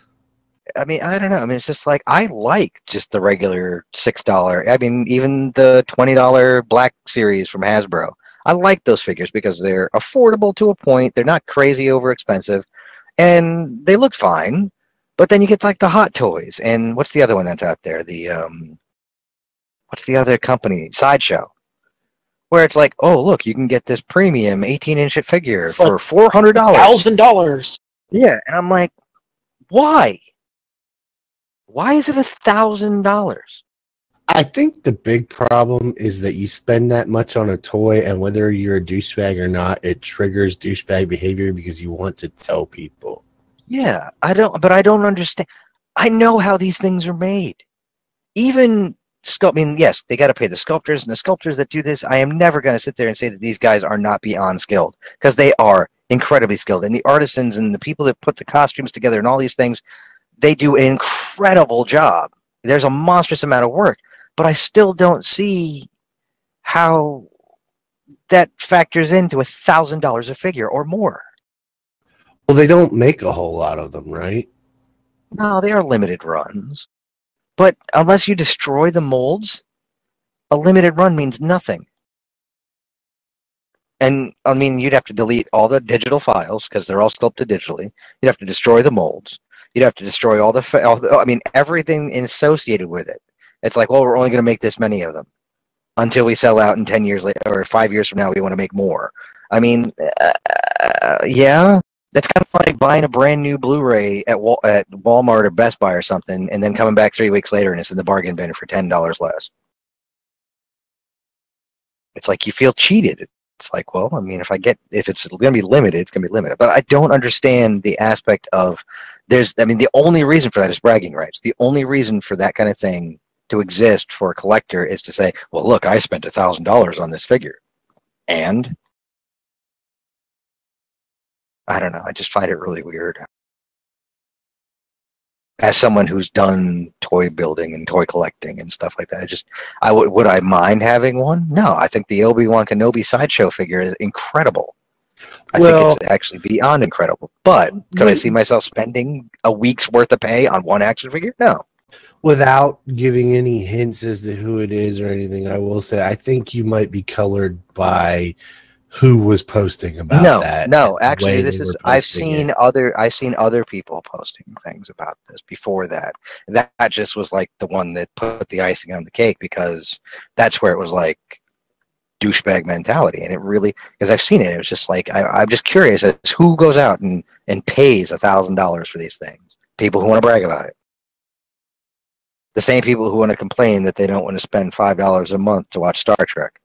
I mean, I don't know. I mean, it's just like I like just the regular $6. I mean, even the $20 Black Series from Hasbro. I like those figures because they're affordable to a point. They're not crazy over expensive, and they look fine. But then you get like the Hot Toys, and what's the other one that's out there? The what's the other company? Sideshow, where it's like, oh look, you can get this premium 18-inch figure for $400. $1,000. Yeah, and I'm like, why? Why is it $1,000? I think the big problem is that you spend that much on a toy, and whether you're a douchebag or not, it triggers douchebag behavior because you want to tell people. Yeah, I don't understand. I know how these things are made. Even I mean, yes, they got to pay the sculptors, and the sculptors that do this, I am never going to sit there and say that these guys are not beyond skilled, because they are incredibly skilled. And the artisans and the people that put the costumes together and all these things, they do an incredible job. There's a monstrous amount of work, but I still don't see how that factors into $1,000 a figure or more. Well, they don't make a whole lot of them, right? No, they are limited runs. But unless you destroy the molds, a limited run means nothing. And, I mean, you'd have to delete all the digital files because they're all sculpted digitally. You'd have to destroy the molds. You'd have to destroy all I mean, everything associated with it. It's like, well, we're only going to make this many of them until we sell out in 10 years later, or 5 years from now, we want to make more. I mean, yeah. That's kind of like buying a brand new Blu-ray at Walmart or Best Buy or something, and then coming back 3 weeks later and it's in the bargain bin for $10 less. It's like you feel cheated. It's like, well, I mean, if it's going to be limited, it's going to be limited. But I don't understand the aspect of the only reason for that is bragging rights. The only reason for that kind of thing to exist for a collector is to say, well, look, I spent $1,000 on this figure, and I don't know. I just find it really weird. As someone who's done toy building and toy collecting and stuff like that, would I mind having one? No, I think the Obi-Wan Kenobi sideshow figure is incredible. I think it's actually beyond incredible. But could I see myself spending a week's worth of pay on one action figure? No. Without giving any hints as to who it is or anything, I will say I think you might be colored by who was posting about that. No, actually, I've seen other people posting things about this before that. That just was like the one that put the icing on the cake, because that's where it was like douchebag mentality, and it really, because I've seen it, it was just like I'm just curious as to who goes out and pays $1,000 for these things. People who want to brag about it. The same people who want to complain that they don't want to spend $5 a month to watch Star Trek.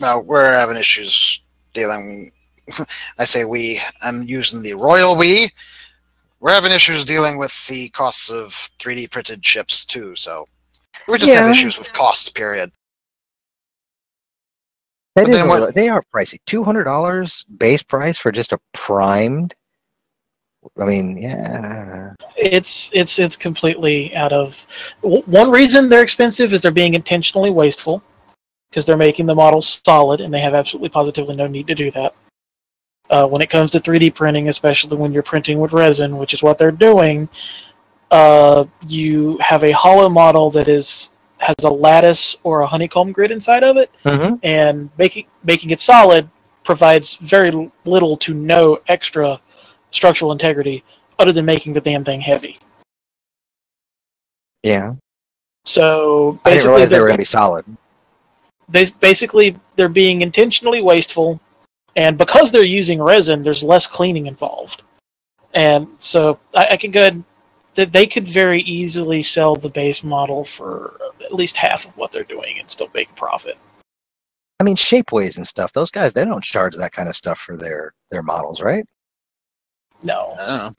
Now, we're having issues dealing. I say we. I'm using the royal we. We're having issues dealing with the costs of 3D printed chips too. So we just have issues with costs. Period. That is they are pricey. $200 base price for just a primed. I mean, yeah. It's completely out of. One reason they're expensive is they're being intentionally wasteful, because they're making the models solid, and they have absolutely positively no need to do that. When it comes to 3D printing, especially when you're printing with resin, which is what they're doing, you have a hollow model that has a lattice or a honeycomb grid inside of it, and making it solid provides very little to no extra structural integrity other than making the damn thing heavy. Yeah. So I didn't realize they were going to be solid. They're being intentionally wasteful, and because they're using resin, there's less cleaning involved. And so I can go ahead, that they could very easily sell the base model for at least half of what they're doing and still make a profit. I mean, Shapeways and stuff, those guys, they don't charge that kind of stuff for their models, right? No.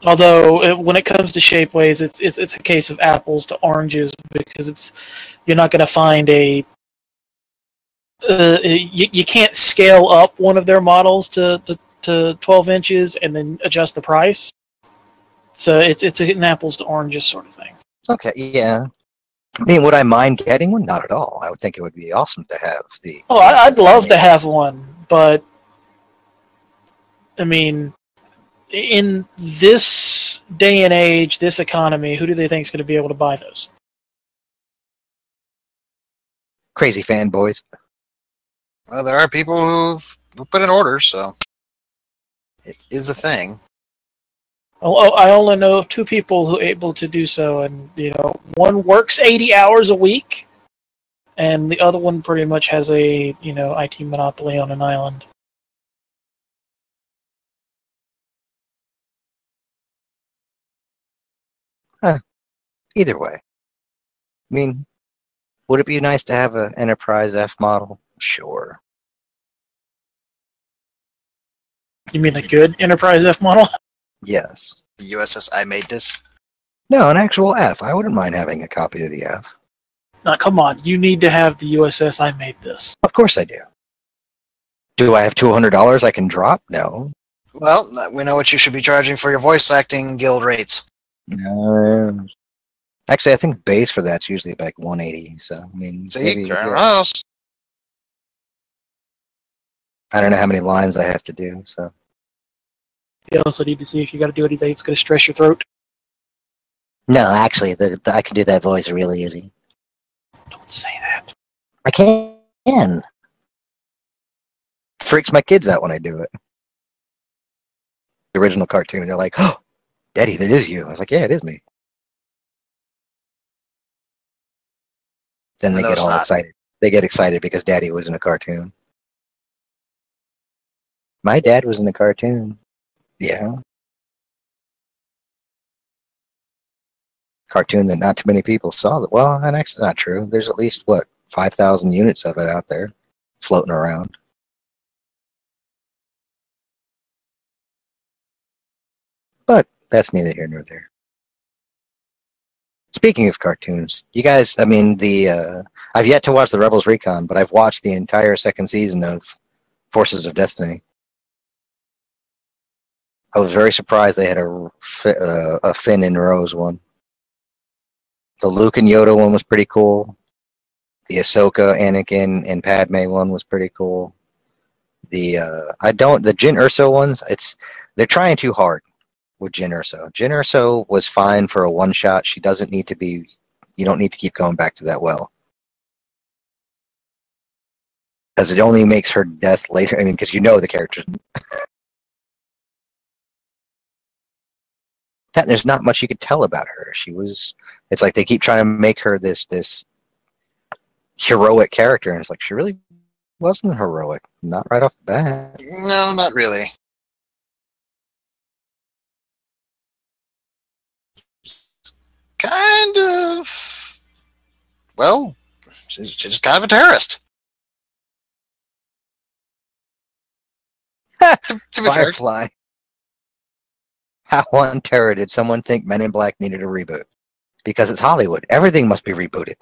Although when it comes to Shapeways, it's a case of apples to oranges, because you're not going to find you can't scale up one of their models to 12 inches and then adjust the price. So it's an apples to oranges sort of thing. Okay, yeah. I mean, would I mind getting one? Not at all. I would think it would be awesome to have the. Oh, I'd love to have one, but I mean, in this day and age, this economy, who do they think is going to be able to buy those? Crazy fanboys. Well, there are people who put in orders, so it is a thing. I only know 2 people who are able to do so, and one works 80 hours a week, and the other one pretty much has a IT monopoly on an island. Either way. I mean, would it be nice to have an Enterprise F model? Sure. You mean a good Enterprise F model? Yes. The USS I made this. No, an actual F. I wouldn't mind having a copy of the F. Now, come on, you need to have the USS I made this. Of course I do. Do I have $200 I can drop? No. Well, we know what you should be charging for your voice acting guild rates. No. Actually, I think base for that's usually like 180. So I mean, See, maybe, yeah. I don't know how many lines I have to do. So You also need to see if you got to do anything that's going to stress your throat. no, actually, I can do that voice really easy. Don't say that. I can. Freaks my kids out when I do it. The original cartoon, they're like, "Oh, Daddy, that is you." I was like, "Yeah, it is me." Then they No, get it's all not. excited. They get excited because Daddy was in a cartoon. My dad was in a cartoon. Yeah. Cartoon that not too many people saw. Well, and actually not true. There's at least, 5,000 units of it out there floating around. But that's neither here nor there. Speaking of cartoons, you guys, I mean, I've yet to watch the Rebels Recon, but I've watched the entire second season of Forces of Destiny. I was very surprised they had a Finn and Rose one. The Luke and Yoda one was pretty cool. The Ahsoka, Anakin, and Padme one was pretty cool. The Jyn Erso ones, they're trying too hard with Jyn Erso. Jyn Erso was fine for a one shot. She doesn't need to be. You don't need to keep going back to that well, because it only makes her death later. I mean, because the character. That there's not much you could tell about her. It's like they keep trying to make her this heroic character, and it's like she really wasn't heroic. Not right off the bat. No, not really. Kind of. Well, she's just kind of a terrorist. To be fair. Firefly. How on terror did someone think Men in Black needed a reboot? Because it's Hollywood. Everything must be rebooted.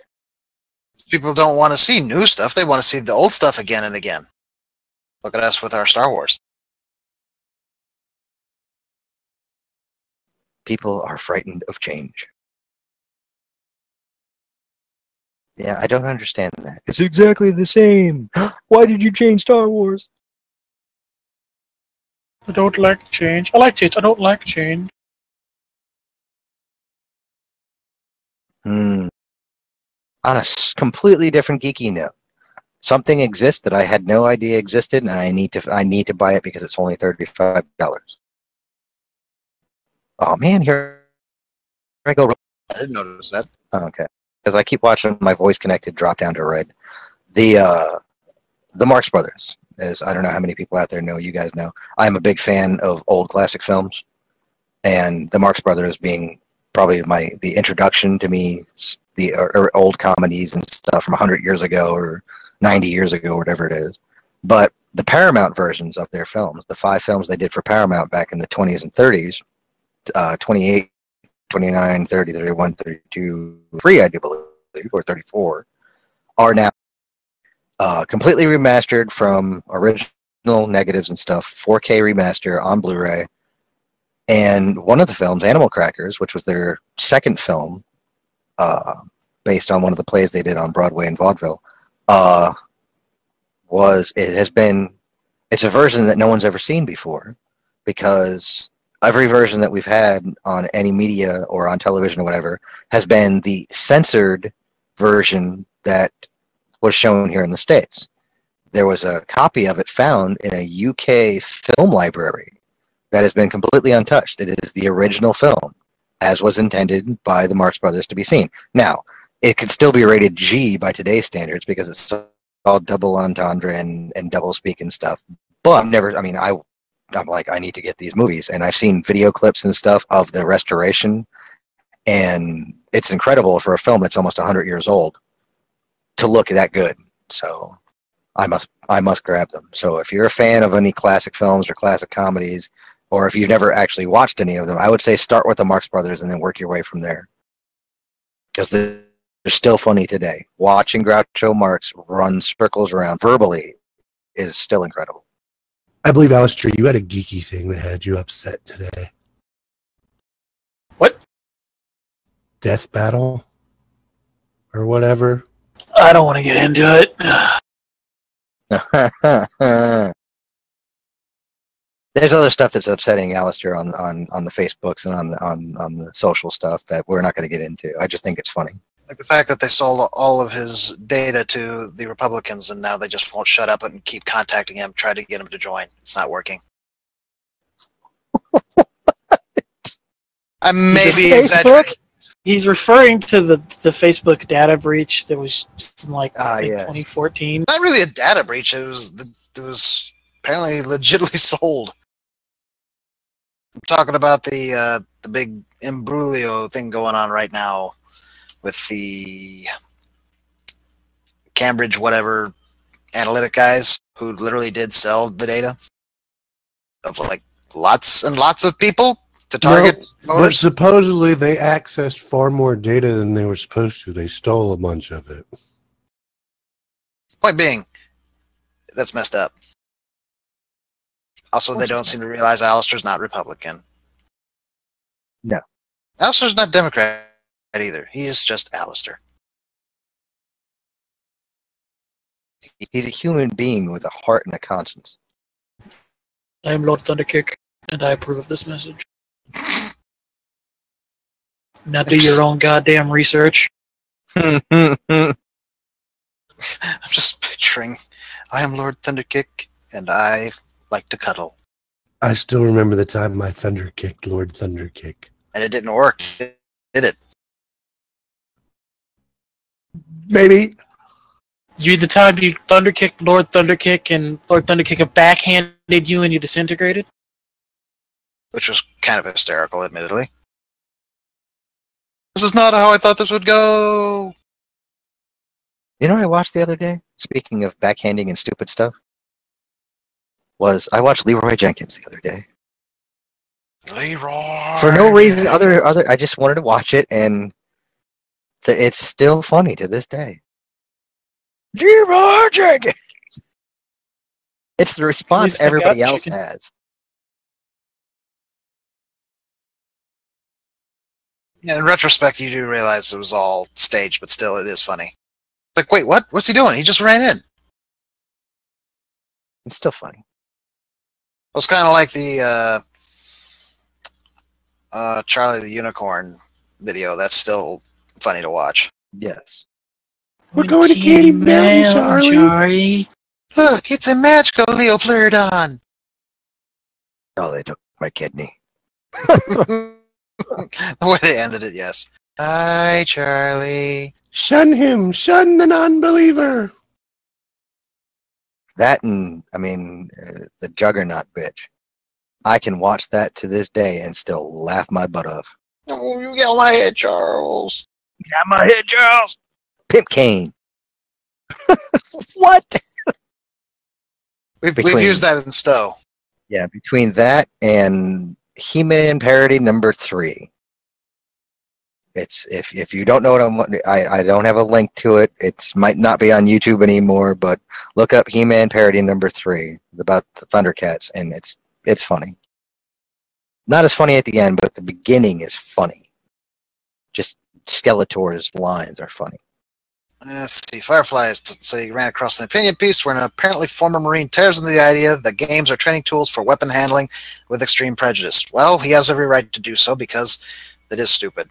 People don't want to see new stuff. They want to see the old stuff again and again. Look at us with our Star Wars. People are frightened of change. Yeah, I don't understand that. It's exactly the same. Why did you change Star Wars? I don't like change. I like change. I don't like change. On a completely different geeky note, something exists that I had no idea existed, and I need to buy it because it's only $35. Oh man, here I go. I didn't notice that. Oh, okay, because I keep watching my voice connected drop down to red. The Marx Brothers, as I don't know how many people out there know. You guys know I'm a big fan of old classic films, and the Marx Brothers being probably the introduction to me, the old comedies and stuff from 100 years ago or 90 years ago, whatever it is. But the Paramount versions of their films, the 5 films they did for Paramount back in the 20s and 30s, 28, 29, 30, 31, 32, 3, I do believe, or 34, are now completely remastered from original negatives and stuff, 4K remaster on Blu-ray. And one of the films, Animal Crackers, which was their second film, based on one of the plays they did on Broadway and vaudeville, it's a version that no one's ever seen before, because every version that we've had on any media or on television or whatever has been the censored version that was shown here in the States. There was a copy of it found in a UK film library that has been completely untouched. It is the original film, as was intended by the Marx Brothers to be seen. Now, it could still be rated G by today's standards because it's all double entendre and double speak and stuff. But I'm like, I need to get these movies. And I've seen video clips and stuff of the restoration. And it's incredible for a film that's almost 100 years old to look that good. So I must grab them. So if you're a fan of any classic films or classic comedies, or if you've never actually watched any of them, I would say start with the Marx Brothers and then work your way from there. Because they're still funny today. Watching Groucho Marx run circles around verbally is still incredible. I believe, Alistair, you had a geeky thing that had you upset today. What? Death Battle? Or whatever? I don't want to get into it. There's other stuff that's upsetting Alistair on the Facebooks and on the social stuff that we're not going to get into. I just think it's funny. Like the fact that they sold all of his data to the Republicans, and now they just won't shut up and keep contacting him, try to get him to join. It's not working. I may be exaggerating. He's referring to the Facebook data breach that was from like yes. 2014. Not really a data breach. It was apparently legitimately sold. I'm talking about the big imbroglio thing going on right now with the Cambridge whatever analytic guys who literally did sell the data of like lots and lots of people to target voters. But supposedly they accessed far more data than they were supposed to. They stole a bunch of it. Point being, that's messed up. Also, they don't seem to realize Alistair's not Republican. No. Alistair's not Democrat either. He is just Alistair. He's a human being with a heart and a conscience. I am Lord Thunderkick, and I approve of this message. Now do your own goddamn research. I'm just picturing, I am Lord Thunderkick, and I like to cuddle. I still remember the time I thunder kicked Lord Thunderkick. And it didn't work, did it? Maybe. The time you Thunderkicked Lord Thunderkick, and Lord Thunderkick backhanded you and you disintegrated? Which was kind of hysterical, admittedly. This is not how I thought this would go. You know what I watched the other day? Speaking of backhanding and stupid stuff, I watched Leroy Jenkins the other day. Leroy! For no reason I just wanted to watch it, and it's still funny to this day. Leroy Jenkins! It's the response everybody else has. Yeah, in retrospect, you do realize it was all staged, but still, it is funny. Like, wait, what? What's he doing? He just ran in. It's still funny. It was kind of like the Charlie the Unicorn video. That's still funny to watch. Yes. We're going to Candy Mountain, Charlie. Look, it's a magical Leopleurodon. Oh, they took my kidney. The way they ended it, yes. Hi, Charlie. Shun him. Shun the non-believer. That and, the Juggernaut bitch. I can watch that to this day and still laugh my butt off. Oh, you got my head, Charles. Got my head, Charles. Pimp cane. What? We've used that in Stowe. Yeah, between that and He-Man parody number 3. It's if you don't know what I don't have a link to it. It might not be on YouTube anymore, but look up He-Man parody number 3 about the Thundercats, and it's funny. Not as funny at the end, but the beginning is funny. Just Skeletor's lines are funny. Let's see. Fireflies say he ran across an opinion piece where an apparently former Marine tears into the idea that games are training tools for weapon handling with extreme prejudice. Well, he has every right to do so because it is stupid.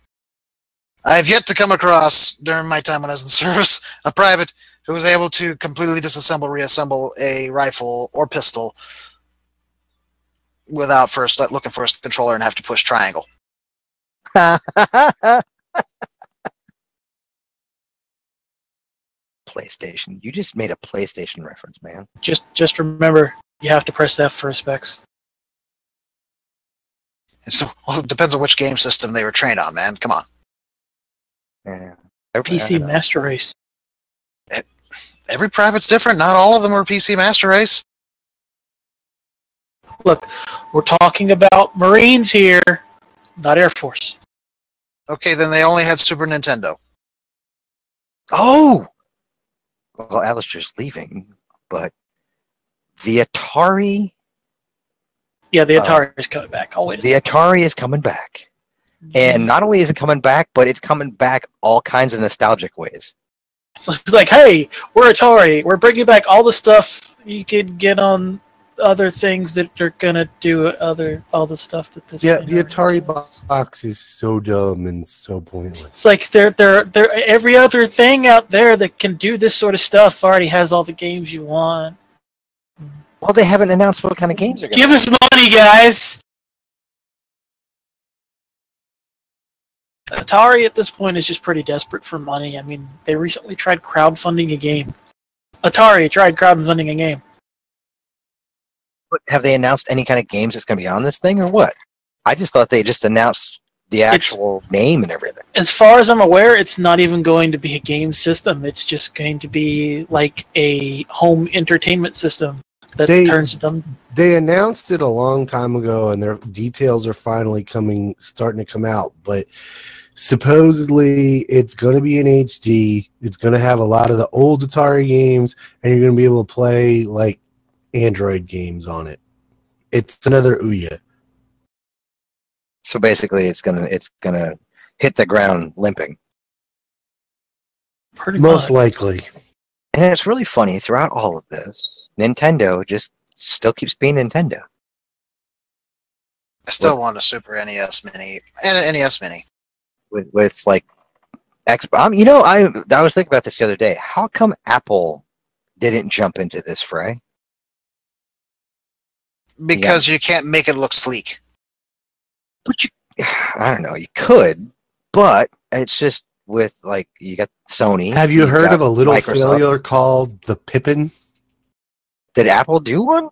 I have yet to come across, during my time when I was in the service, a private who was able to completely disassemble, reassemble a rifle or pistol without first looking for a controller and have to push triangle. PlayStation. You just made a PlayStation reference, man. Just remember, you have to press F for specs. Well, it depends on which game system they were trained on, man. Come on. Yeah. PC Master Race. Every private's different. Not all of them are PC Master Race. Look, we're talking about Marines here, not Air Force. Okay, then they only had Super Nintendo. Oh! Well, Alistair's leaving, but the Atari... Yeah, the Atari is coming back. Always. The Atari is coming back. And not only is it coming back, but it's coming back all kinds of nostalgic ways. So it's like, hey, we're Atari. We're bringing back all the stuff you can get on other things that are gonna do all the stuff that this. Yeah, the Atari box is so dumb and so pointless. It's like they're every other thing out there that can do this sort of stuff already has all the games you want. Well, they haven't announced what kind of games are going to Give us money, guys. Atari at this point is just pretty desperate for money. I mean, they recently tried crowdfunding a game. Atari tried crowdfunding a game. But have they announced any kind of games that's going to be on this thing or what? I just thought they just announced the actual name and everything. As far as I'm aware, it's not even going to be a game system. It's just going to be like a home entertainment system that turns them. They announced it a long time ago, and their details are finally starting to come out. But supposedly, it's going to be in HD. It's going to have a lot of the old Atari games, and you're going to be able to play like Android games on it. It's another Ouya. So basically, it's gonna hit the ground limping. Pretty Most much. likely. And it's really funny throughout all of this, Nintendo just still keeps being Nintendo. I still want a Super NES Mini and an NES Mini. With like Xbox. You know, I was thinking about this the other day. How come Apple didn't jump into this fray? Because you can't make it look sleek. But I don't know, you could, but it's just with like you got Sony. Have you heard of a little Microsoft. failure called the Pippin? Did Apple do one?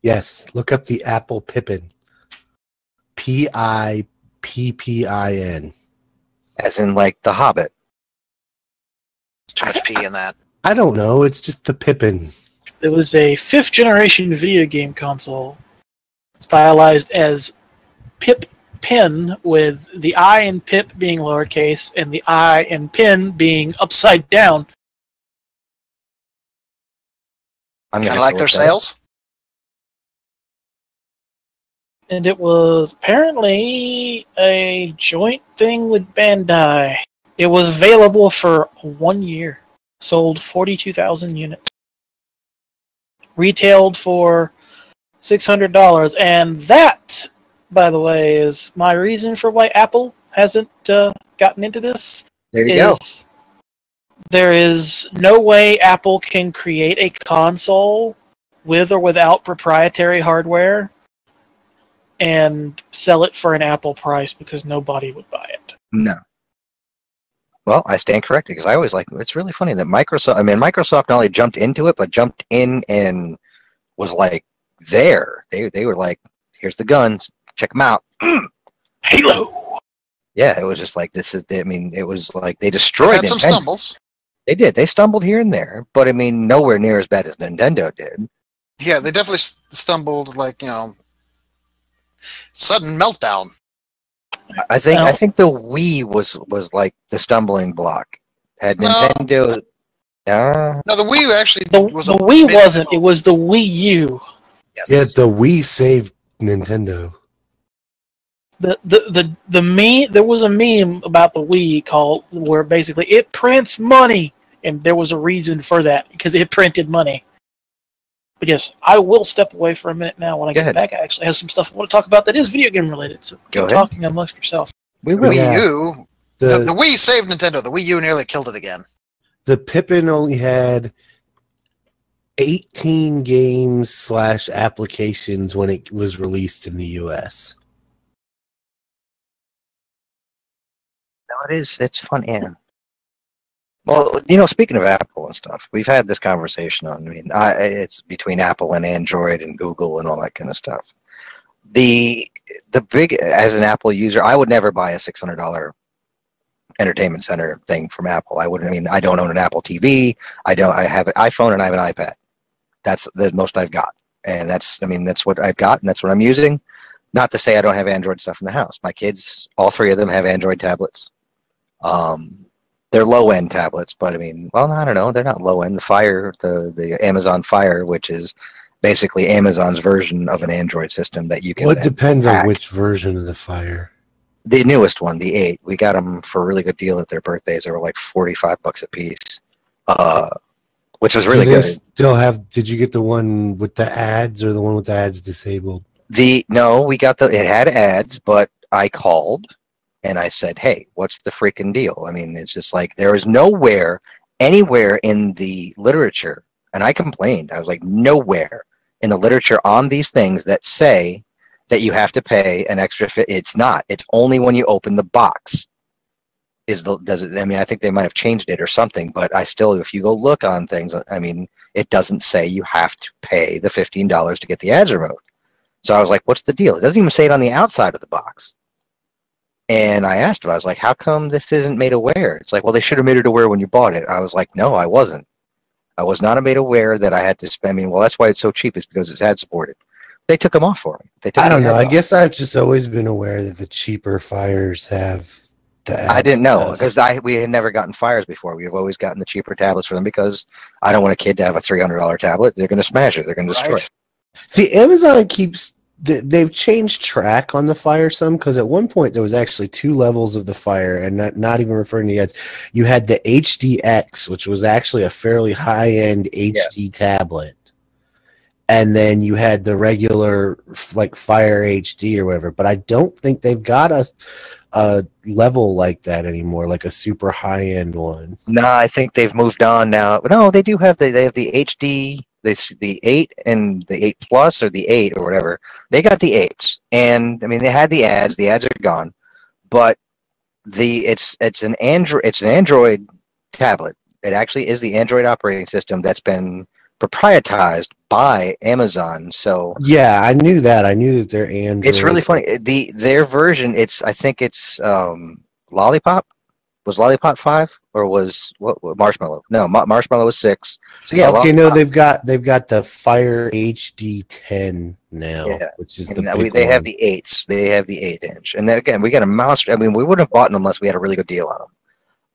Yes, look up the Apple Pippin. Pippin. As in like The Hobbit. Too much P in that. I don't know, it's just the Pippin. It was a 5th generation video game console, stylized as Pip Pen, with the I in Pip being lowercase and the I in Pin being upside down. I'm You gonna like their sales? And it was apparently a joint thing with Bandai. It was available for 1 year. Sold 42,000 units. Retailed for $600. And that, by the way, is my reason for why Apple hasn't gotten into this. There you go. There is no way Apple can create a console with or without proprietary hardware and sell it for an Apple price, because nobody would buy it. No. Well, I stand corrected, because I always like it's really funny that Microsoft not only jumped into it, but jumped in and was like there. They were like, here's the guns, check them out. Halo. Yeah, it was just like this is. I mean, it was like they They've destroyed had some Nintendo. stumbles. They did. They stumbled here and there, but I mean, nowhere near as bad as Nintendo did. Yeah, they definitely stumbled, like, sudden meltdown. I think the Wii was like the stumbling block. Had No. Nintendo. No, the Wii actually The was Wii wasn't. It was the Wii U. Yes. Yeah, the Wii saved Nintendo. The meme, there was a meme about the Wii called where basically it prints money, and there was a reason for that because it printed money. But yes, I will step away for a minute now. When I get back, I actually have some stuff I want to talk about that is video game related. So keep talking amongst yourself. We The will. Wii U, the Wii saved Nintendo. The Wii U nearly killed it again. The Pippin only had 18 games / applications when it was released in the US. No, it is. It's fun, yeah. Well, speaking of Apple and stuff, we've had this conversation on. I mean, it's between Apple and Android and Google and all that kind of stuff. The big, as an Apple user, I would never buy a $600 entertainment center thing from Apple. I wouldn't. I mean, I don't own an Apple TV. I have an iPhone and I have an iPad. That's the most I've got, and that's what I've got, and that's what I'm using. Not to say I don't have Android stuff in the house. My kids, all three of them, have Android tablets. They're low-end tablets, but I mean, well, I don't know. They're not low-end. The Amazon Fire, which is basically Amazon's version of an Android system that you can. Well, it depends on which version of the Fire. The newest one, the 8. We got them for a really good deal at their birthdays. They were like $45 a piece, which was really good. Still have? Did you get the one with the ads or the one with the ads disabled? No, we got it had ads, but I called. And I said, hey, what's the freaking deal? I mean, it's just like there is nowhere, anywhere in the literature, and I complained. I was like, nowhere in the literature on these things that say that you have to pay an extra fee. It's not. It's only when you open the box. I mean, I think they might have changed it or something, but I still, if you go look on things, I mean, it doesn't say you have to pay the $15 to get the ads removed. So I was like, what's the deal? It doesn't even say it on the outside of the box. And I asked him, I was like, how come this isn't made aware? It's like, well, they should have made it aware when you bought it. I was like, no, I wasn't. I was not made aware that I had to spend. I mean, well, that's why it's so cheap, is because it's ad supported. They took them off for me. I don't know. I guess I've just always been aware that the cheaper Fires have the ads. I didn't know because we had never gotten Fires before. We've always gotten the cheaper tablets for them because I don't want a kid to have a $300 tablet. They're going to smash it. They're going to destroy it. See, Amazon keeps... They've changed track on the Fire some, because at one point there was actually 2 levels of the Fire, and not even referring to the ads. You had the HDX, which was actually a fairly high-end HD tablet, and then you had the regular like Fire HD or whatever. But I don't think they've got a level like that anymore, like a super high-end one. No, I think they've moved on now. No, they do have they have the HD. The 8 and the 8 Plus or the 8 or whatever. They got the 8s, and I mean they had the ads. The ads are gone, but it's an Android tablet. It actually is the Android operating system that's been proprietized by Amazon. So yeah, I knew that. I knew that they're Android. It's really funny. Their version. I think it's Lollipop. Was Lollipop 5 or was what Marshmallow? No, Marshmallow was 6. So yeah. Okay, no, they've got the Fire HD 10 now, which is they have the 8s. They have the 8-inch, and then again, we got a monster. I mean, we wouldn't have bought them unless we had a really good deal on them.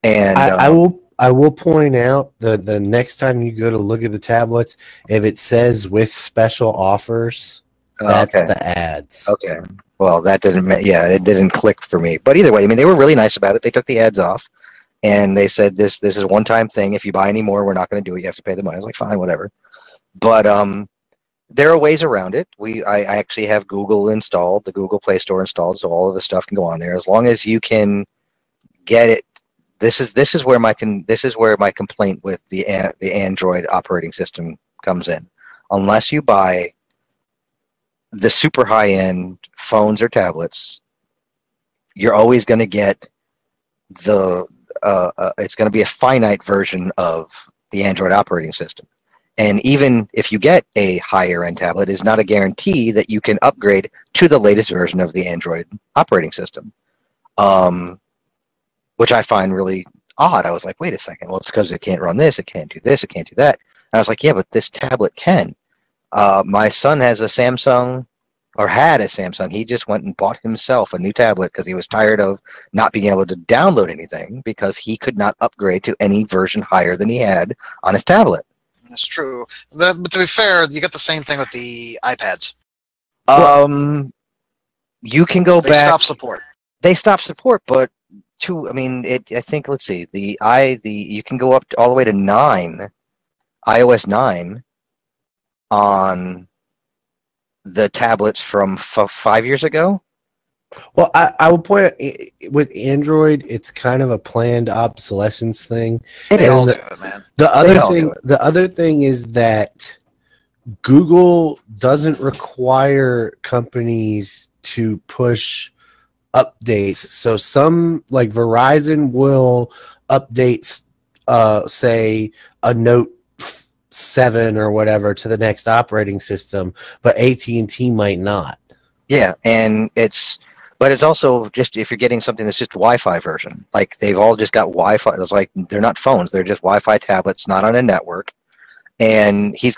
And I will point out the next time you go to look at the tablets, if it says with special offers, that's the ads. Okay. Well, that didn't. Yeah, it didn't click for me. But either way, I mean, they were really nice about it. They took the ads off, and they said this is a one-time thing. If you buy any more, we're not going to do it. You have to pay the money. I was like, fine, whatever. But there are ways around it. I actually have Google installed, the Google Play Store installed, so all of the stuff can go on there as long as you can get it. This is where my complaint with the Android operating system comes in. Unless you buy the super high-end phones or tablets, you're always going to get it's going to be a finite version of the Android operating system. And even if you get a higher-end tablet, it's not a guarantee that you can upgrade to the latest version of the Android operating system, which I find really odd. I was like, wait a second. Well, it's because it can't run this, it can't do this, it can't do that. And I was like, yeah, but this tablet can. My son has a Samsung, or had a Samsung. He just went and bought himself a new tablet because he was tired of not being able to download anything because he could not upgrade to any version higher than he had on his tablet. That's true. But to be fair, you get the same thing with the iPads. you can go They back. stop support. They stop support, but I mean, I think let's see, you can go up all the way to 9, iOS 9 on the tablets from 5 years ago. Well, I will point out, with Android, it's kind of a planned obsolescence thing. They all And do it, man. the They other thing is that Google doesn't require companies to push updates. So some, like Verizon, will update, say, a Note 7 or whatever to the next operating system, but AT&T might not. Yeah, but it's also just if you're getting something that's just Wi-Fi version. Like they've all just got Wi-Fi. It's like they're not phones; they're just Wi-Fi tablets, not on a network. And he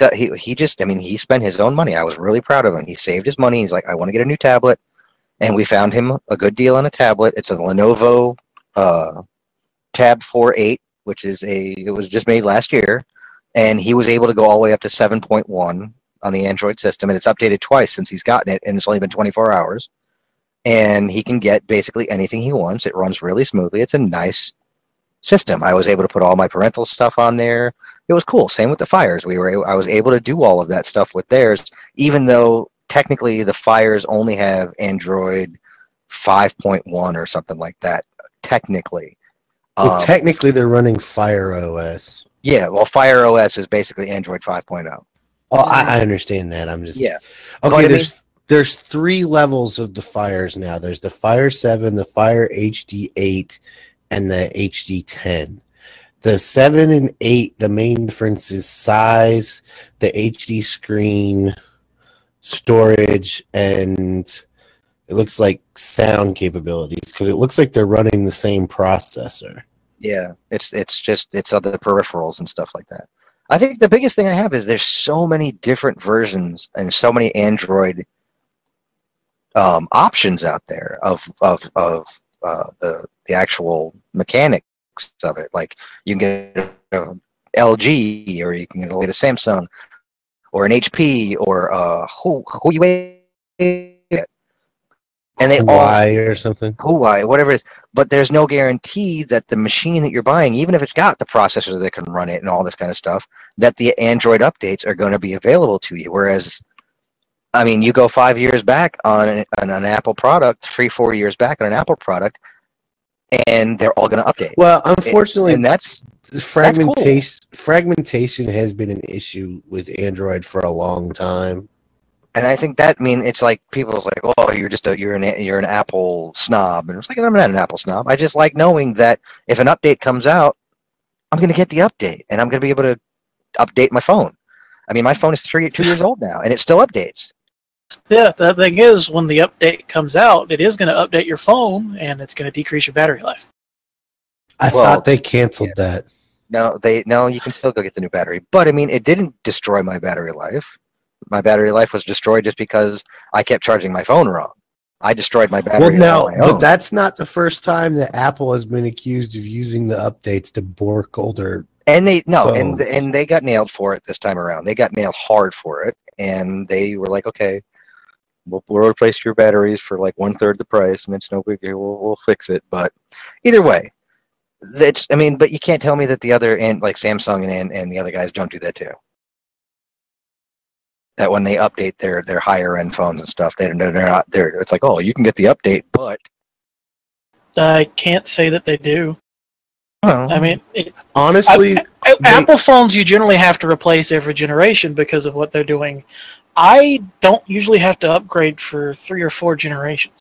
just, I mean, he spent his own money. I was really proud of him. He saved his money. He's like, I want to get a new tablet, and we found him a good deal on a tablet. It's a Lenovo Tab 4.8, which it was just made last year, and he was able to go all the way up to 7.1 on the Android system, and it's updated twice since he's gotten it, and it's only been 24 hours. And he can get basically anything he wants. It runs really smoothly. It's a nice system. I was able to put all my parental stuff on there. It was cool. Same with the Fires. I was able to do all of that stuff with theirs, even though technically the Fires only have Android 5.1 or something like that. Technically, Well, technically, they're running Fire OS. yeah. Well, Fire OS is basically Android 5.0. Oh, I understand that. I'm just Yeah. okay. There's 3 levels of the Fires now. There's the Fire 7, the Fire HD 8, and the HD 10. The 7 and 8, the main difference is size, the HD screen, storage, and it looks like sound capabilities, because it looks like they're running the same processor. Yeah, it's other peripherals and stuff like that. I think the biggest thing I have is there's so many different versions and so many Android options out there of the actual mechanics of it. Like you can get a LG, or you can get a Samsung, or an HP, or Huawei, and they Huawei or something. Huawei, whatever it is. But there's no guarantee that the machine that you're buying, even if it's got the processor that can run it and all this kind of stuff, that the Android updates are going to be available to you. Whereas, I mean, you go 5 years back on an Apple product, 3-4 years back on an Apple product, and they're all going to update. Well, unfortunately, and that's fragmentation. Fragmentation has been an issue with Android for a long time. And I think that, I mean, it's like people's like, oh, you're an Apple snob, and it's like, I'm not an Apple snob. I just like knowing that if an update comes out, I'm going to get the update, and I'm going to be able to update my phone. I mean, my phone is 2 years old now, and it still updates. Yeah, the thing is, when the update comes out, it is going to update your phone, and it's going to decrease your battery life. I thought they canceled that. No, you can still go get the new battery, but I mean, it didn't destroy my battery life. My battery life was destroyed just because I kept charging my phone wrong. I destroyed my battery. Well, now, but that's not the first time that Apple has been accused of using the updates to bork older. And they phones. and they got nailed for it this time around. They got nailed hard for it, and they were like, okay, we'll replace your batteries for like 1/3 the price, and it's no big deal. We'll fix it. But either way, but you can't tell me that the other, and like Samsung and the other guys don't do that too. That when they update their higher end phones and stuff, they're not there. It's like, oh, you can get the update, but I can't say that they do. I mean, honestly, Apple phones you generally have to replace every generation because of what they're doing. I don't usually have to upgrade for 3 or 4 generations.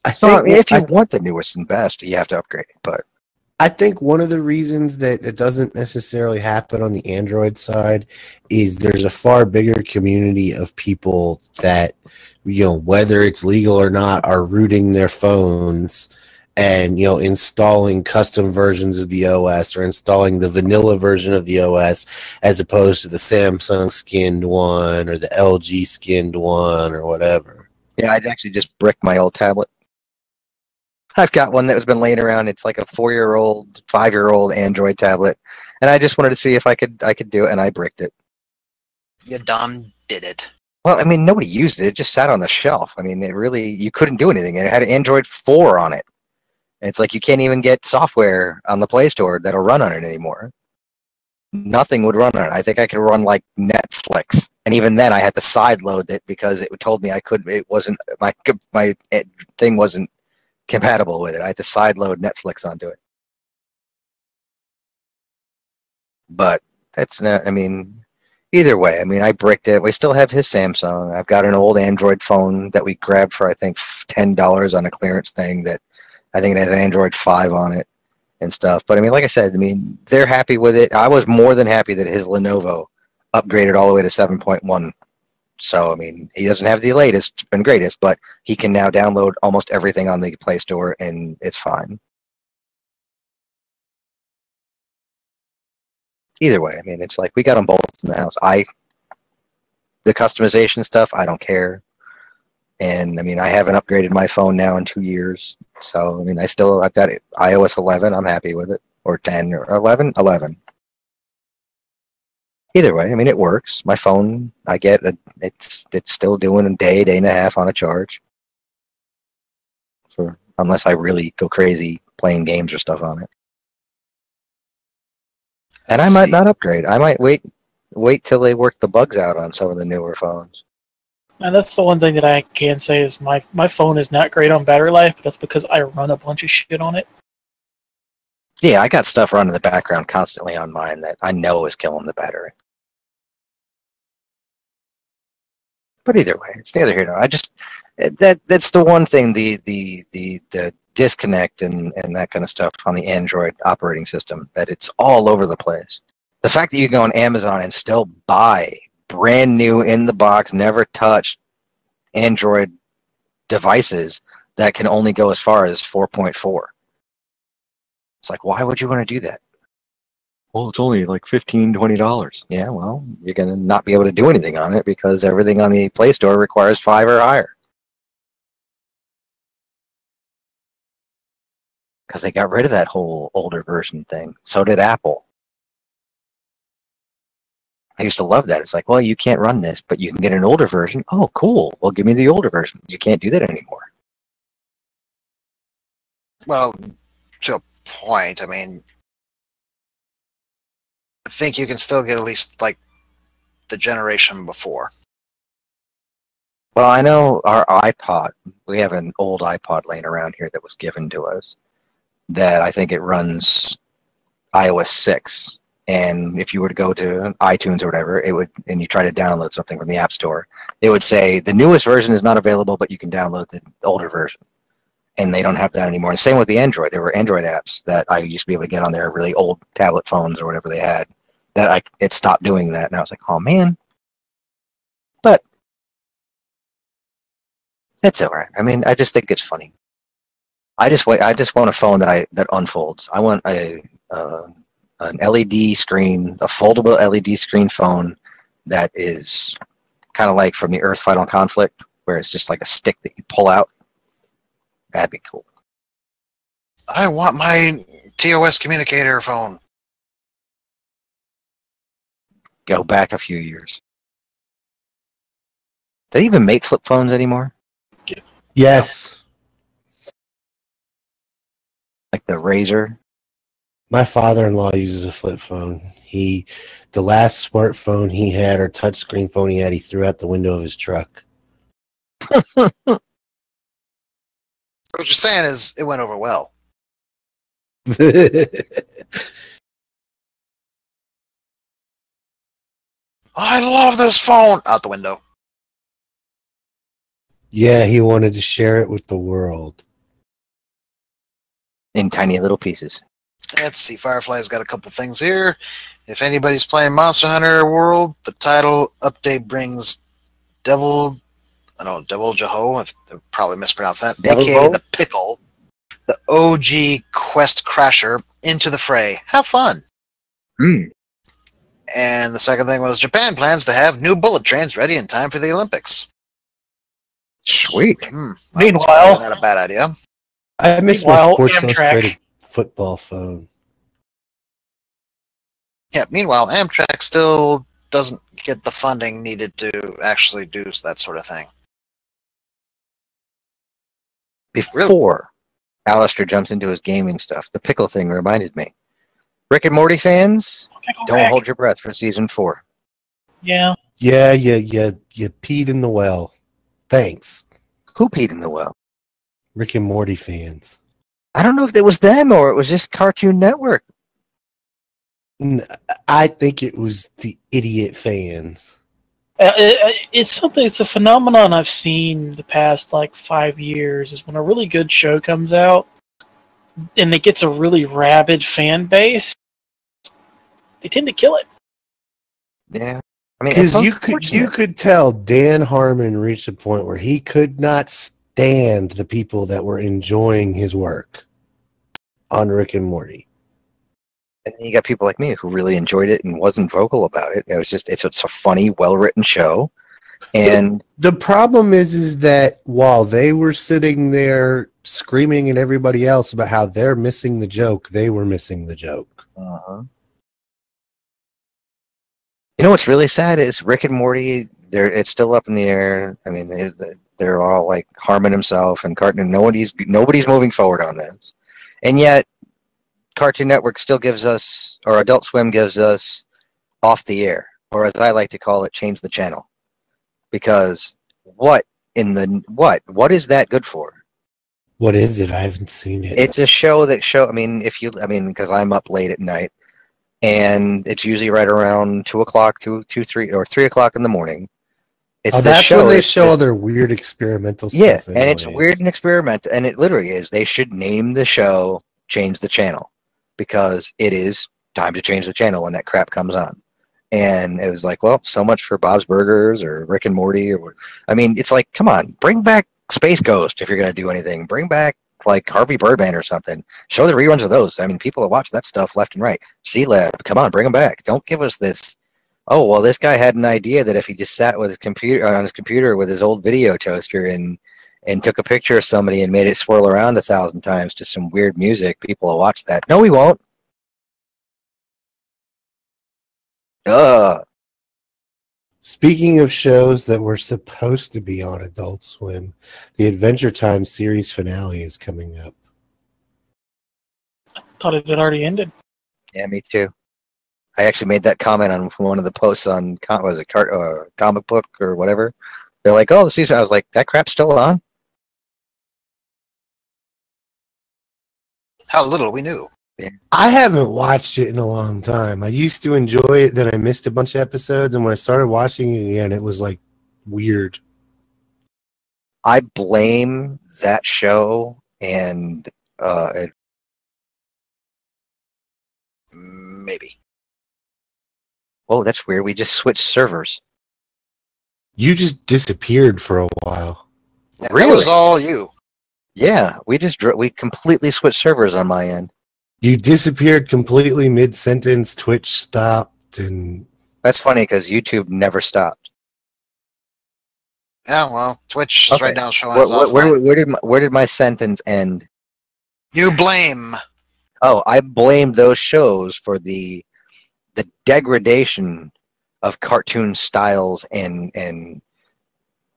I think if you want the newest and best, you have to upgrade it. But I think one of the reasons that it doesn't necessarily happen on the Android side is there's a far bigger community of people that, whether it's legal or not, are rooting their phones and, installing custom versions of the OS or installing the vanilla version of the OS as opposed to the Samsung skinned one or the LG skinned one or whatever. Yeah, I'd actually just bricked my old tablet. I've got one that has been laying around. It's like a 4-year-old, 5-year-old Android tablet, and I just wanted to see if I could do it, and I bricked it. You done did it. Well, I mean, nobody used it. It just sat on the shelf. I mean, you couldn't do anything. It had Android 4 on it. It's like you can't even get software on the Play Store that'll run on it anymore. Nothing would run on it. I think I could run like Netflix, and even then, I had to sideload it because it told me I couldn't. It wasn't my thing wasn't compatible with it. I had to sideload Netflix onto it. But that's not. I mean, either way. I mean, I bricked it. We still have his Samsung. I've got an old Android phone that we grabbed for I think $10 on a clearance thing that I think it has an Android 5 on it and stuff. But I mean, like I said, I mean, they're happy with it. I was more than happy that his Lenovo upgraded all the way to 7.1. So, I mean, he doesn't have the latest and greatest, but he can now download almost everything on the Play Store, and it's fine. Either way, I mean, it's like we got them both in the house. The customization stuff, I don't care. And I mean, I haven't upgraded my phone now in 2 years. So, I mean, I've got it, iOS 11. I'm happy with it. Or 10 or 11. Either way, I mean, it works. My phone, it's still doing a day and a half on a charge. Unless I really go crazy playing games or stuff on it. And I might not upgrade. I might wait till they work the bugs out on some of the newer phones. And that's the one thing that I can say is my phone is not great on battery life, but that's because I run a bunch of shit on it. Yeah, I got stuff running in the background constantly on mine that I know is killing the battery. But either way, it's neither here nor that's the one thing, the disconnect and that kind of stuff on the Android operating system, that it's all over the place. The fact that you can go on Amazon and still buy brand new in the box, never touched Android devices that can only go as far as 4.4. It's like, why would you want to do that? Well, it's only like $15, $20. Yeah, well, you're going to not be able to do anything on it because everything on the Play Store requires 5 or higher. Because they got rid of that whole older version thing. So did Apple. I used to love that. It's like, well, you can't run this, but you can get an older version. Oh, cool. Well, give me the older version. You can't do that anymore. Well, to a point, I mean, I think you can still get at least like the generation before. Well, I know our iPod, we have an old iPod laying around here that was given to us that I think it runs iOS 6. And if you were to go to iTunes or whatever, and you try to download something from the App Store, it would say the newest version is not available, but you can download the older version. And they don't have that anymore. And same with the Android. There were Android apps that I used to be able to get on their really old tablet phones or whatever they had. It stopped doing that. And I was like, oh man. But it's all right. I mean, I just think it's funny. I just want a phone that unfolds. I want an LED screen, a foldable LED screen phone that is kind of like from the Earth Final Conflict, where it's just like a stick that you pull out. That'd be cool. I want my TOS communicator phone. Go back a few years. Do they even make flip phones anymore? Yes. Like the Razor? My father-in-law uses a flip phone. The last smartphone he had, or touchscreen phone he had, he threw out the window of his truck. What you're saying is it went over well. I love this phone. Out the window. Yeah, he wanted to share it with the world. In tiny little pieces. Let's see. Firefly's got a couple things here. If anybody's playing Monster Hunter World, the title update brings Devil Jaho, I probably mispronounced that, Devil aka Jaho? the Pickle, the OG Quest Crasher, into the fray. Have fun. And the second thing was Japan plans to have new bullet trains ready in time for the Olympics. Sweet. Meanwhile, Not a bad idea. I miss my Meanwhile, Sports Amtrak. Illustrated football phone. Yeah. Meanwhile, Amtrak still doesn't get the funding needed to actually do that sort of thing. Before Alistair jumps into his gaming stuff, the pickle thing reminded me. Rick and Morty fans, don't hold your breath for season 4. Yeah. Yeah, you peed in the well. Thanks. Who peed in the well? Rick and Morty fans. I don't know if it was them or it was just Cartoon Network. I think it was the idiot fans. It's something. It's a phenomenon I've seen the past like 5 years. Is when a really good show comes out and it gets a really rabid fan base, they tend to kill it. Yeah, I mean, Because you could tell Dan Harmon reached a point where he could not stand the people that were enjoying his work on Rick and Morty. And then you got people like me who really enjoyed it and wasn't vocal about it. It was just it's a funny, well-written show. And the problem is that while they were sitting there screaming at everybody else about how they're missing the joke, they were missing the joke. you know what's really sad is Rick and Morty. It's still up in the air. I mean, they're all like Harmon himself and Carton. Nobody's moving forward on this, and yet Cartoon Network still gives us, or Adult Swim gives us, off the air, or as I like to call it, change the channel. Because what is that good for? What is it? I haven't seen it. It's a show because I'm up late at night, and it's usually right around 2 o'clock, 3 o'clock in the morning. That's when they show all their weird experimental stuff. Yeah, and it's weird and experimental, and it literally is. They should name the show Change the Channel, because it is time to change the channel when that crap comes on. And it was like, well, so much for Bob's Burgers or Rick and Morty. It's like, come on, bring back Space Ghost if you're going to do anything. Bring back like Harvey Birdman or something. Show the reruns of those. I mean, people have watched that stuff left and right. C-Lab, come on, bring them back. Don't give us this. Oh, well, this guy had an idea that if he just sat with his computer with his old video toaster and took a picture of somebody and made it swirl around 1,000 times to some weird music, people will watch that. No, we won't. Speaking of shows that were supposed to be on Adult Swim, the Adventure Time series finale is coming up. I thought it had already ended. Yeah, me too. I actually made that comment on one of the posts on comic book or whatever. They're like, "Oh, the season." I was like, "That crap's still on." How little we knew. I haven't watched it in a long time. I used to enjoy it, then I missed a bunch of episodes, and when I started watching it again, it was like weird. I blame that show and Maybe. oh, that's weird. We just switched servers. You just disappeared for a while. Yeah, Really? It was all you. Yeah, we completely switched servers on my end. You disappeared completely mid-sentence, Twitch stopped, and... That's funny because YouTube never stopped. Yeah, well, Twitch is right now showing us where did my sentence end? You blame. Oh, I blame those shows for the degradation of cartoon styles and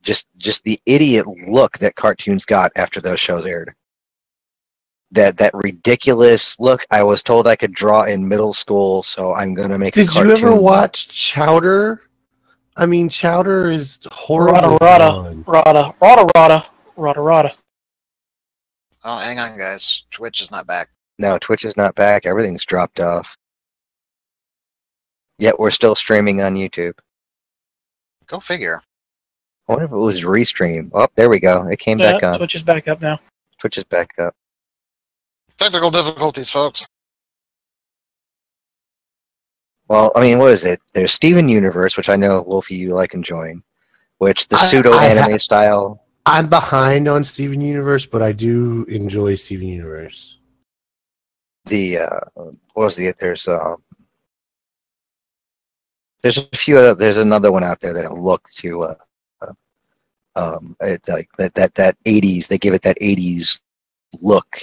just the idiot look that cartoons got after those shows aired. That ridiculous look. I was told I could draw in middle school, so I'm gonna make. Did you ever watch Chowder? I mean, Chowder is horrible. Rada. Oh, hang on, guys. Twitch is not back. No, Twitch is not back. Everything's dropped off. Yet we're still streaming on YouTube. Go figure. I wonder if it was restream. Oh, there we go. It came back on. Twitch is back up now. Twitch is back up. Technical difficulties, folks. Well, I mean, what is it? There's Steven Universe, which I know, Wolfie, you like and join, which the pseudo-anime style... I'm behind on Steven Universe, but I do enjoy Steven Universe. There's a few other, there's another one out there that I look to like that 80s, they give it that 80s look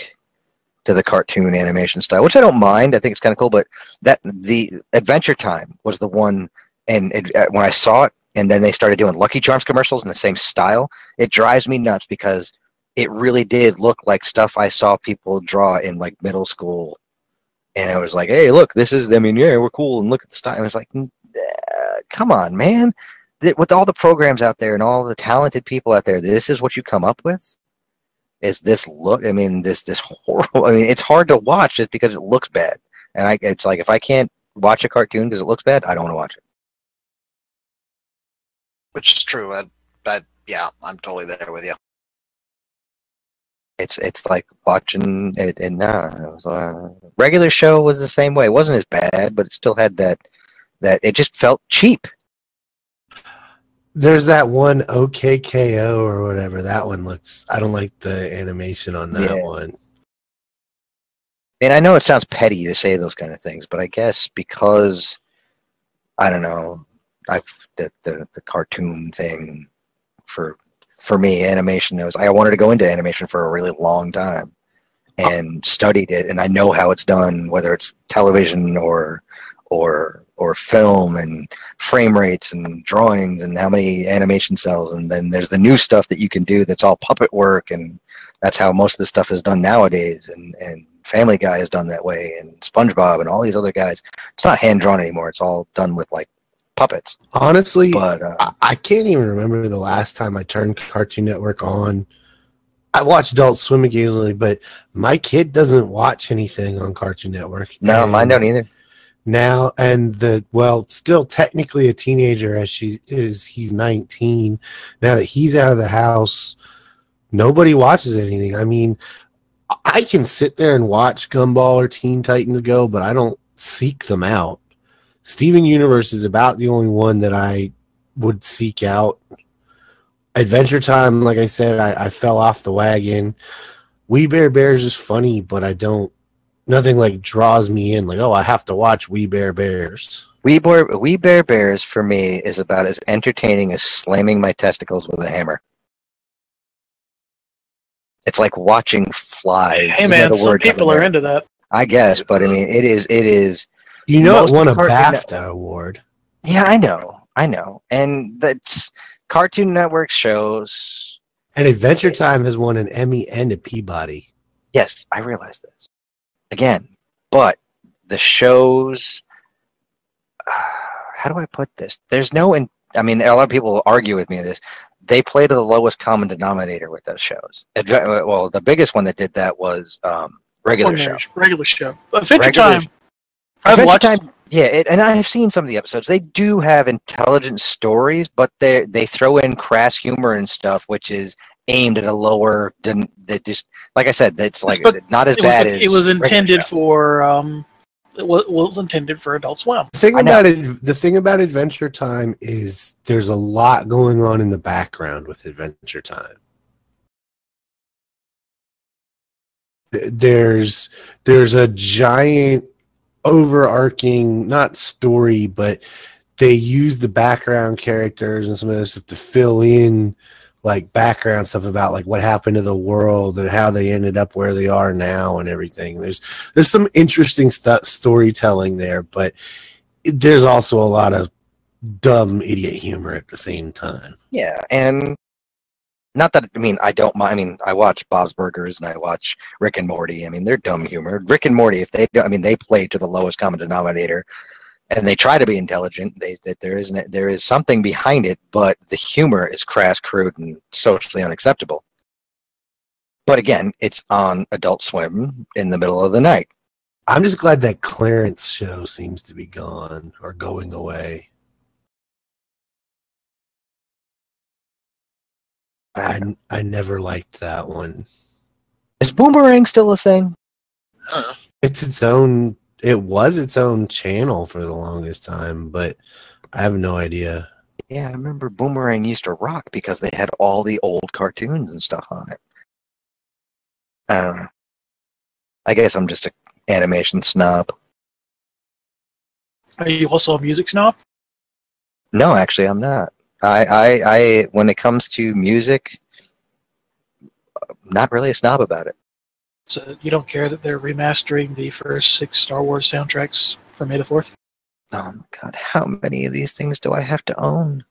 to the cartoon animation style, which I don't mind. I think it's kind of cool, but the Adventure Time was the one And when I saw it, and then they started doing Lucky Charms commercials in the same style, it drives me nuts because it really did look like stuff I saw people draw in like middle school. And it was like, hey, look, this is, I mean, yeah, we're cool, and look at the style. And it was like, come on, man. With all the programs out there and all the talented people out there, this is what you come up with? Is this look, I mean, this horrible, I mean, it's hard to watch just because it looks bad. And it's like, if I can't watch a cartoon because it looks bad, I don't want to watch it. Which is true. Yeah, I'm totally there with you. It's like watching it, and it was, regular show was the same way. It wasn't as bad, but it still had that it just felt cheap. There's that one OKKO or whatever. That one looks. I don't like the animation on that one. And I know it sounds petty to say those kind of things, but I guess because I don't know, the cartoon thing for me, animation knows. I wanted to go into animation for a really long time and studied it, and I know how it's done, whether it's television or film, and frame rates and drawings and how many animation cells, and then there's the new stuff that you can do that's all puppet work, and that's how most of the stuff is done nowadays, and Family Guy is done that way, and SpongeBob and all these other guys. It's not hand drawn anymore. It's all done with like puppets. Honestly, but I can't even remember the last time I turned Cartoon Network on. I watch Adult Swim occasionally, but my kid doesn't watch anything on Cartoon Network. No, mine don't either. Now, and still technically a teenager as he's 19. Now that he's out of the house, nobody watches anything. I mean, I can sit there and watch Gumball or Teen Titans Go, but I don't seek them out. Steven Universe is about the only one that I would seek out. Adventure Time, like I said, I fell off the wagon. We Bare Bears is funny, but nothing like draws me in. Like, oh, I have to watch We Bare Bears. We Bare Bears for me is about as entertaining as slamming my testicles with a hammer. It's like watching flies. Hey man, some people are into that. I guess, but I mean, it is. You know, it won a BAFTA award. Yeah, I know, and that's Cartoon Network shows. And Adventure Time has won an Emmy and a Peabody. Yes, I realize this. Again, but the shows. How do I put this? There's no. I mean, a lot of people will argue with me on this. They play to the lowest common denominator with those shows. Well, the biggest one that did that was Regular Show. Regular Show. Adventure Time. I've watched. Yeah, and I've seen some of the episodes. They do have intelligent stories, but they throw in crass humor and stuff, which is aimed at a lower. That just like I said, that's like not as bad as it was intended for. It was intended for Adult Swim. The thing about Adventure Time is there's a lot going on in the background with Adventure Time. There's a giant overarching, not story, but they use the background characters and some of this stuff to fill in like background stuff about like what happened to the world and how they ended up where they are now and everything. There's some interesting storytelling there, but there's also a lot of dumb idiot humor at the same time. Yeah, and not that, I mean, I don't mind. I mean, I watch Bob's Burgers and I watch Rick and Morty. I mean, they're dumb humor. Rick and Morty, if they don't, I mean, they play to the lowest common denominator. And they try to be intelligent. There is something behind it, but the humor is crass, crude, and socially unacceptable. But again, it's on Adult Swim in the middle of the night. I'm just glad that Clarence show seems to be gone or going away. I never liked that one. Is Boomerang still a thing? It's its own. It was its own channel for the longest time, but I have no idea. Yeah, I remember Boomerang used to rock because they had all the old cartoons and stuff on it. I don't know. I guess I'm just an animation snob. Are you also a music snob? No, actually, I'm not. I when it comes to music, not really a snob about it. So you don't care that they're remastering the first 6 Star Wars soundtracks for May the 4th? Oh my god, how many of these things do I have to own?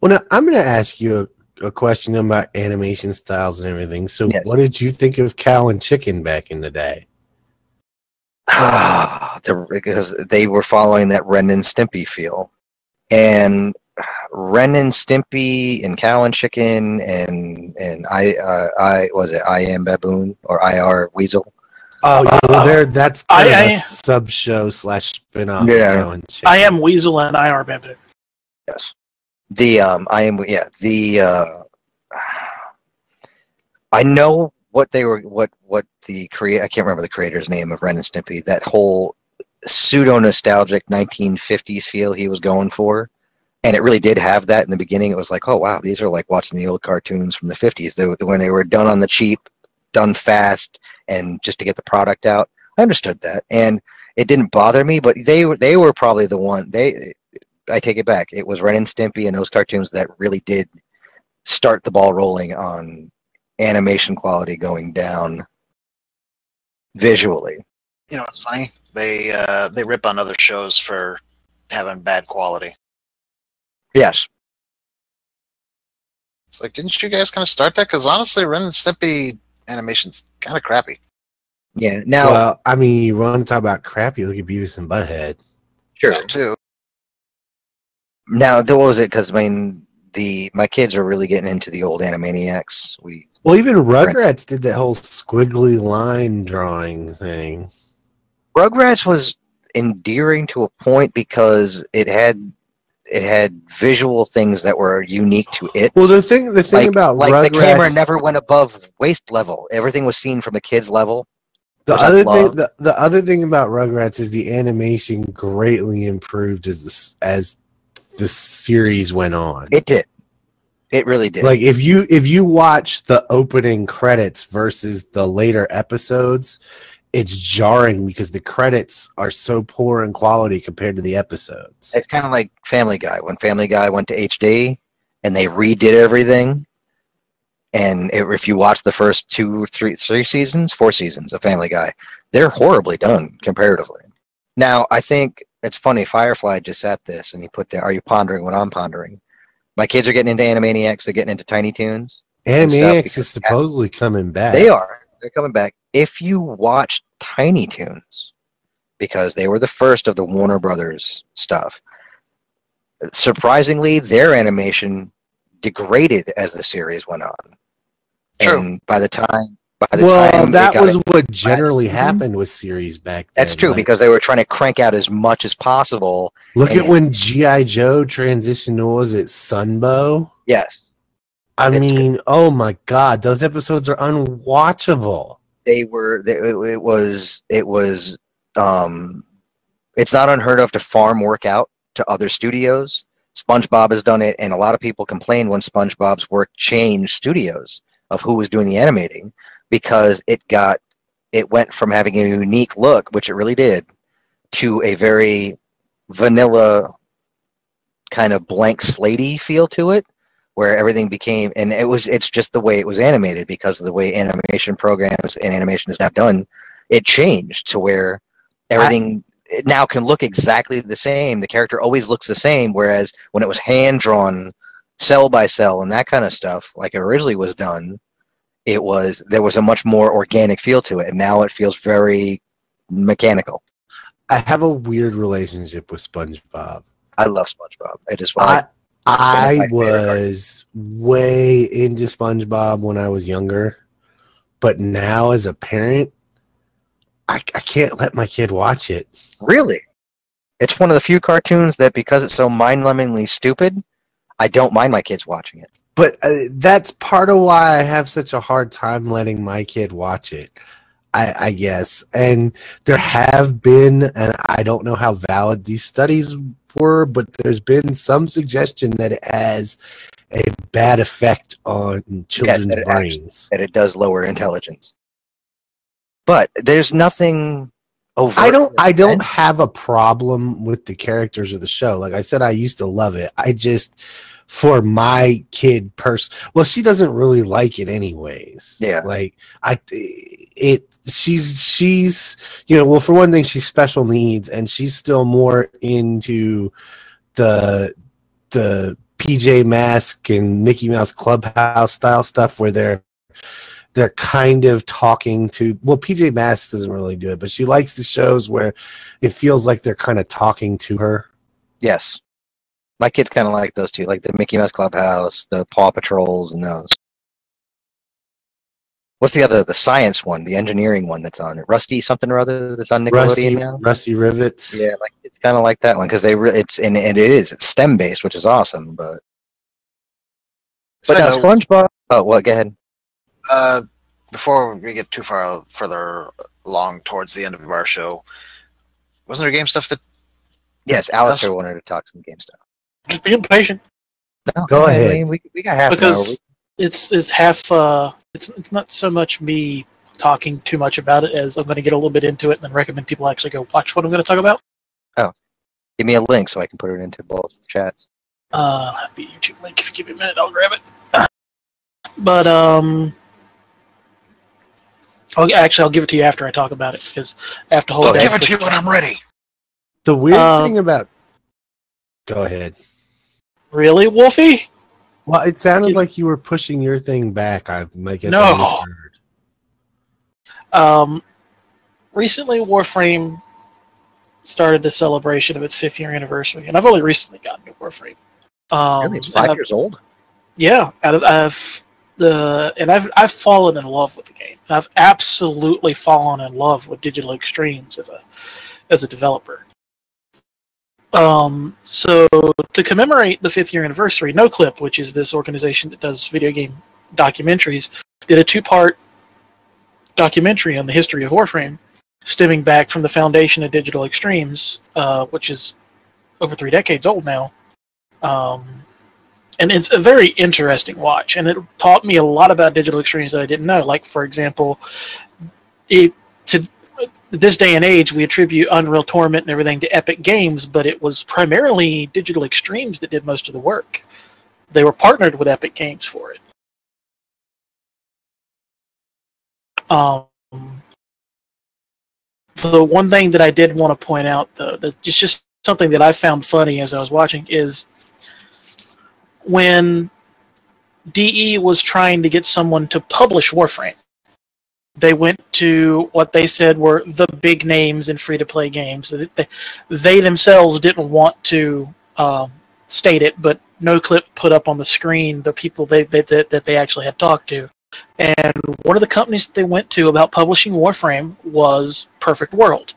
Well, now I'm going to ask you a question about animation styles and everything. So, Yes. what did you think of Cow and Chicken back in the day? Because they were following that Ren and Stimpy feel. And Ren and Stimpy and Cow and Chicken and I was it I Am Baboon or IR Weasel? Oh, yeah, well, that's kind of I- a sub show / spin-off Yeah. of Cow and Chicken. I Am Weasel and IR Bamboo. Yes. The I know what they were what the create I can't remember the creator's name of Ren and Stimpy. That whole pseudo nostalgic 1950s feel he was going for. And it really did have that in the beginning. It was like, oh wow, these are like watching the old cartoons from the 50s. When they were done on the cheap, done fast, and just to get the product out. I understood that, and it didn't bother me. But they were probably the one. I take it back. It was Ren and Stimpy and those cartoons that really did start the ball rolling on animation quality going down visually. You know, it's funny. They rip on other shows for having bad quality. Yes. It's like, didn't you guys kind of start that? Because honestly, Ren and Stimpy animation's kind of crappy. Yeah. Now, Well, I mean, you want to talk about crappy? Look at Beavis and Butthead. sure. That too. Now, what was it? Because I mean, my kids are really getting into the old Animaniacs. Well, even Rugrats did that whole squiggly line drawing thing. Rugrats was endearing to a point because it had visual things that were unique to it. Well, the thing about Rugrats, the camera never went above waist level. Everything was seen from the kids' level. The which I other loved. thing, the other thing about Rugrats is the animation greatly improved as the series went on. It did. It really did. Like if you watch the opening credits versus the later episodes, it's jarring because the credits are so poor in quality compared to the episodes. It's kind of like Family Guy. When Family Guy went to HD and they redid everything, and if you watch the first 4 seasons of Family Guy, they're horribly done comparatively. Now, I think it's funny. Firefly just sat this and he put there, are you pondering what I'm pondering? My kids are getting into Animaniacs. They're getting into Tiny Toons. Animaniacs is supposedly coming back. They are. They're coming back. If you watch Tiny Toons, because they were the first of the Warner Brothers stuff, surprisingly, their animation degraded as the series went on. True. And by the time that was what generally happened with series back then. That's true, because they were trying to crank out as much as possible. Look at when G.I. Joe transitioned to, was it Sunbow? Yes. I mean, oh my God, those episodes are unwatchable. It was it's not unheard of to farm work out to other studios. SpongeBob has done it, and a lot of people complained when SpongeBob's work changed studios of who was doing the animating, because it went from having a unique look, which it really did, to a very vanilla kind of blank slatey feel to it, where everything became, and it's just the way it was animated, because of the way animation programs and animation is now done. It changed to where everything it now can look exactly the same. The character always looks the same, whereas when it was hand drawn, cell by cell, and that kind of stuff, like it originally was done, there was a much more organic feel to it, and now it feels very mechanical. I have a weird relationship with SpongeBob. I love SpongeBob. I was way into SpongeBob when I was younger, but now as a parent, I can't let my kid watch it. Really? It's one of the few cartoons that, because it's so mind-numbingly stupid, I don't mind my kids watching it. But that's part of why I have such a hard time letting my kid watch it, I guess. And there have been, and I don't know how valid these studies were, but there's been some suggestion that it has a bad effect on children's brains. That it does lower intelligence. But there's nothing overt. I don't have a problem with the characters of the show. Like I said, I used to love it. I just, for my kid well, she doesn't really like it anyways. Yeah. Like she's well, for one thing, she's special needs, and she's still more into the PJ Masks and Mickey Mouse Clubhouse style stuff where they're kind of talking to. Well, PJ Masks doesn't really do it, but she likes the shows where it feels like they're kind of talking to her. Yes. My kids kind of like those too, like the Mickey Mouse Clubhouse, the Paw Patrols, and those. What's the other, the science one, the engineering one that's on it? Rusty something or other that's on Nickelodeon now? Rusty Rivets. Yeah, my kids kind of like that one because it's STEM based, which is awesome. But no, SpongeBob. Oh, well, go ahead. Before we get too further along towards the end of our show, wasn't there game stuff that? Yes, Alistair wanted to talk some game stuff. Just being patient. No, go ahead. We got half an hour. It's half. It's not so much me talking too much about it as I'm going to get a little bit into it and then recommend people actually go watch what I'm going to talk about. Oh, give me a link so I can put it into both chats. That'd be a YouTube link. If you give me a minute, I'll grab it. But I'll give it to you after I talk about it because after I'll give it to you when I'm ready. The weird thing about. Go ahead. Really, Wolfie? Well, it sounded like you were pushing your thing back. I guess no. I misheard. Recently, Warframe started the celebration of its 5th year anniversary, and I've only recently gotten to Warframe. Really, it's 5 years old. Yeah, I've fallen in love with the game. I've absolutely fallen in love with Digital Extremes as a developer. So to commemorate the 5th year anniversary, NoClip, which is this organization that does video game documentaries, did a 2-part documentary on the history of Warframe, stemming back from the foundation of Digital Extremes, which is over 3 decades old now. And it's a very interesting watch, and it taught me a lot about Digital Extremes that I didn't know. Like, for example, to this day and age, we attribute Unreal Tournament and everything to Epic Games, but it was primarily Digital Extremes that did most of the work. They were partnered with Epic Games for it. The one thing that I did want to point out, though, that it's just something that I found funny as I was watching, is when DE was trying to get someone to publish Warframe, they went to what they said were the big names in free-to-play games. They themselves didn't want to state it, but NoClip put up on the screen the people that they actually had talked to. And one of the companies that they went to about publishing Warframe was Perfect World,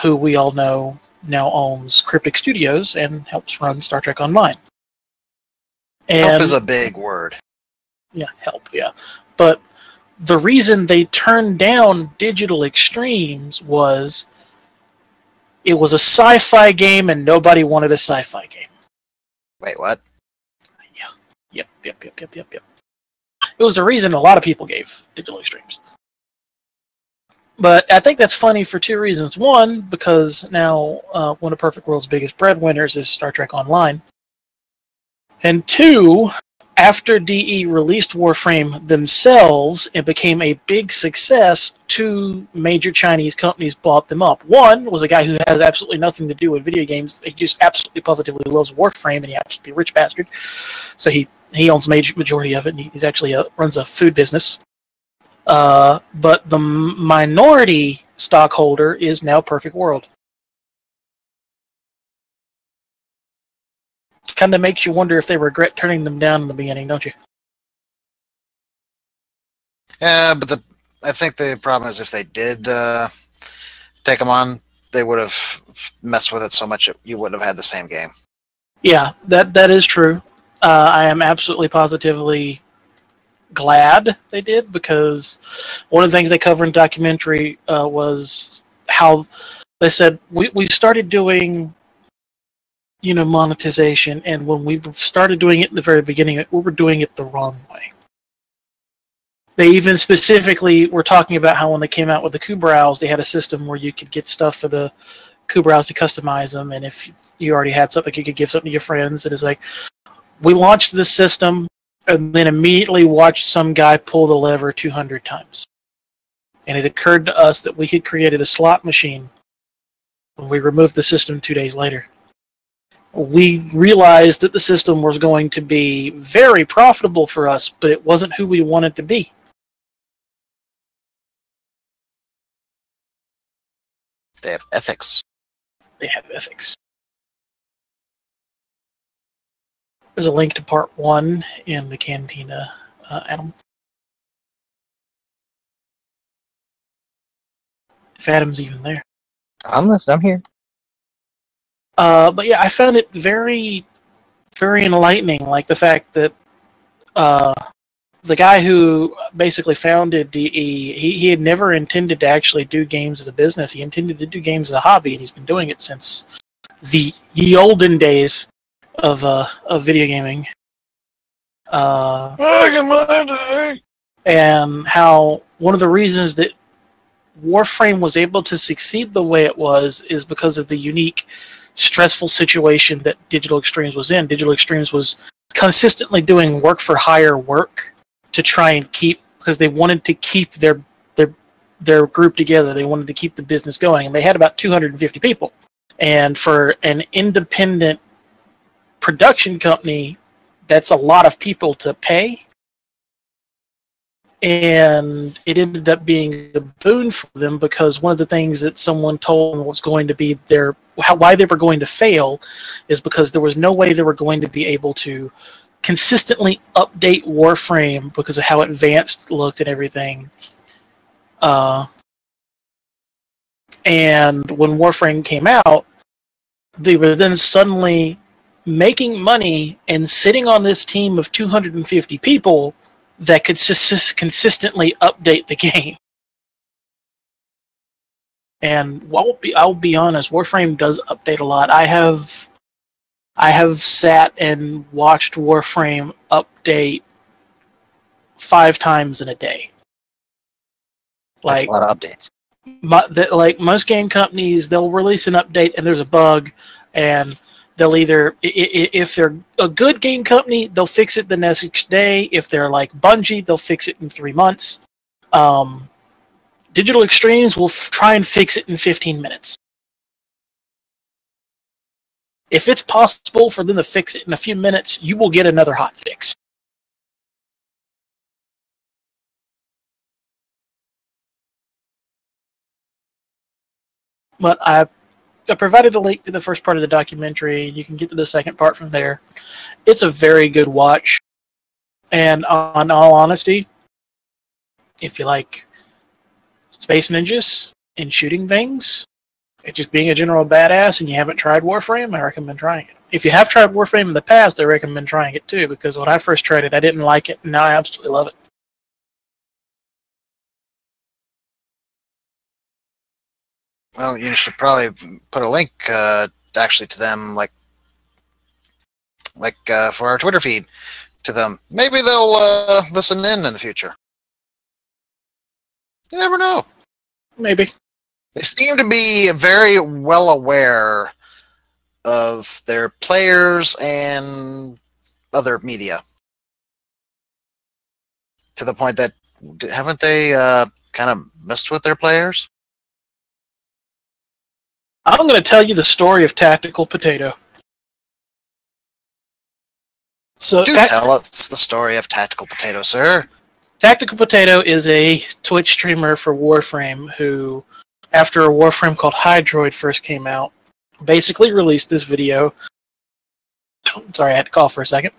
who we all know now owns Cryptic Studios and helps run Star Trek Online. And, help is a big word. Yeah, help, yeah. But the reason they turned down Digital Extremes was it was a sci-fi game and nobody wanted a sci-fi game. Wait, what? Yeah. Yep. It was the reason a lot of people gave Digital Extremes. But I think that's funny for 2 reasons. One, because now one of Perfect World's biggest breadwinners is Star Trek Online. And 2, after DE released Warframe themselves and became a big success, 2 major Chinese companies bought them up. One was a guy who has absolutely nothing to do with video games. He just absolutely positively loves Warframe, and he happens to be a rich bastard. So he owns a majority of it, and he's actually runs a food business. But the minority stockholder is now Perfect World. Kind of makes you wonder if they regret turning them down in the beginning, don't you? Yeah, but I think the problem is if they did take them on, they would have messed with it so much you wouldn't have had the same game. Yeah, that is true. I am absolutely positively glad they did, because one of the things they cover in the documentary was how they said we started doing monetization, and when we started doing it in the very beginning, we were doing it the wrong way. They even specifically were talking about how when they came out with the Kubrows, they had a system where you could get stuff for the Kubrows to customize them, and if you already had something, you could give something to your friends. And it's like, we launched this system and then immediately watched some guy pull the lever 200 times. and it occurred to us that we had created a slot machine when we removed the system 2 days later. We realized that the system was going to be very profitable for us, but it wasn't who we wanted to be. They have ethics. They have ethics. There's a link to part 1 in the Cantina, Adam. If Adam's even there. I'm listening. I'm here. But yeah, I found it very, very enlightening. Like the fact that the guy who basically founded DE, he had never intended to actually do games as a business. He intended to do games as a hobby, and he's been doing it since the ye olden days of video gaming. Back in my day. And how one of the reasons that Warframe was able to succeed the way it was is because of the unique, stressful situation that Digital Extremes was in. Digital Extremes was consistently doing work for hire work to try and keep, because they wanted to keep their group together. They wanted to keep the business going, and they had about 250 people. And for an independent production company, that's a lot of people to pay. And it ended up being a boon for them, because one of the things that someone told them was going to be why they were going to fail is because there was no way they were going to be able to consistently update Warframe because of how advanced it looked and everything. And when Warframe came out, they were then suddenly making money and sitting on this team of 250 people that could consistently update the game. And I'll be honest, Warframe does update a lot. I have sat and watched Warframe update 5 times in a day. That's a lot of updates. Like most game companies, they'll release an update and there's a bug, and they'll either, if they're a good game company, they'll fix it the next day. If they're like Bungie, they'll fix it in 3 months. Digital Extremes will try and fix it in 15 minutes. If it's possible for them to fix it in a few minutes, you will get another hot fix. But I provided a link to the first part of the documentary. You can get to the second part from there. It's a very good watch. And on all honesty, if you like space ninjas and shooting things, and just being a general badass, and you haven't tried Warframe, I recommend trying it. If you have tried Warframe in the past, I recommend trying it too, because when I first tried it, I didn't like it, and now I absolutely love it. Well, you should probably put a link actually to them, like for our Twitter feed to them. Maybe they'll listen in the future. You never know. Maybe. They seem to be very well aware of their players and other media, to the point that haven't they kind of messed with their players? I'm going to tell you the story of Tactical Potato. So, Do tell us the story of Tactical Potato, sir. Tactical Potato is a Twitch streamer for Warframe who, after a Warframe called Hydroid first came out, basically released this video. Sorry, I had to cough for a second.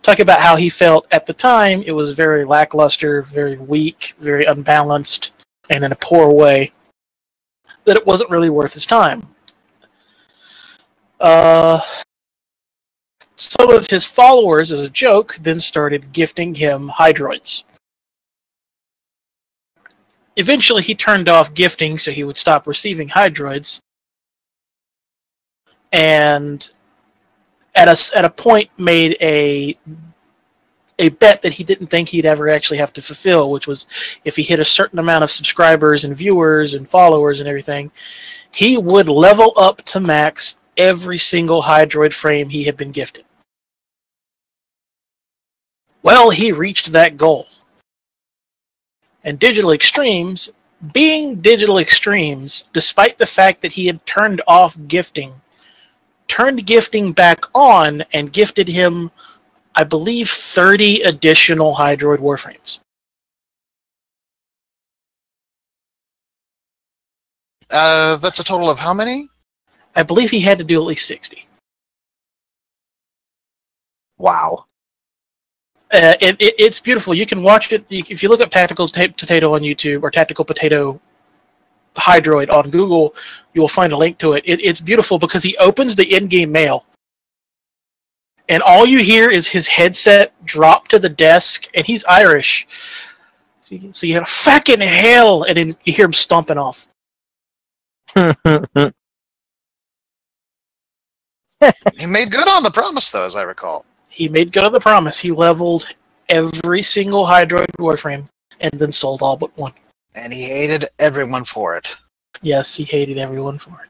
Talk about how he felt at the time. It was very lackluster, very weak, very unbalanced, and in a poor way. That it wasn't really worth his time. Some of his followers, as a joke, then started gifting him Hydroids. Eventually, he turned off gifting so he would stop receiving Hydroids. And at a point made a bet that he didn't think he'd ever actually have to fulfill, which was if he hit a certain amount of subscribers and viewers and followers and everything, he would level up to max every single Hydroid frame he had been gifted. Well, he reached that goal. And Digital Extremes being Digital Extremes, despite the fact that he had turned off gifting, turned gifting back on and gifted him, I believe, 30 additional Hydroid Warframes. That's a total of how many? I believe he had to do at least 60. Wow. It's beautiful. You can watch it. If you look up Tactical Potato on YouTube or Tactical Potato Hydroid on Google, you will find a link to it. It's beautiful because he opens the in-game mail, and all you hear is his headset drop to the desk, and he's Irish. So you hear, fucking hell, and then you hear him stomping off. He made good on the promise, though, as I recall. He made good on the promise. He leveled every single Hydroid Warframe and then sold all but one. And he hated everyone for it. Yes, he hated everyone for it.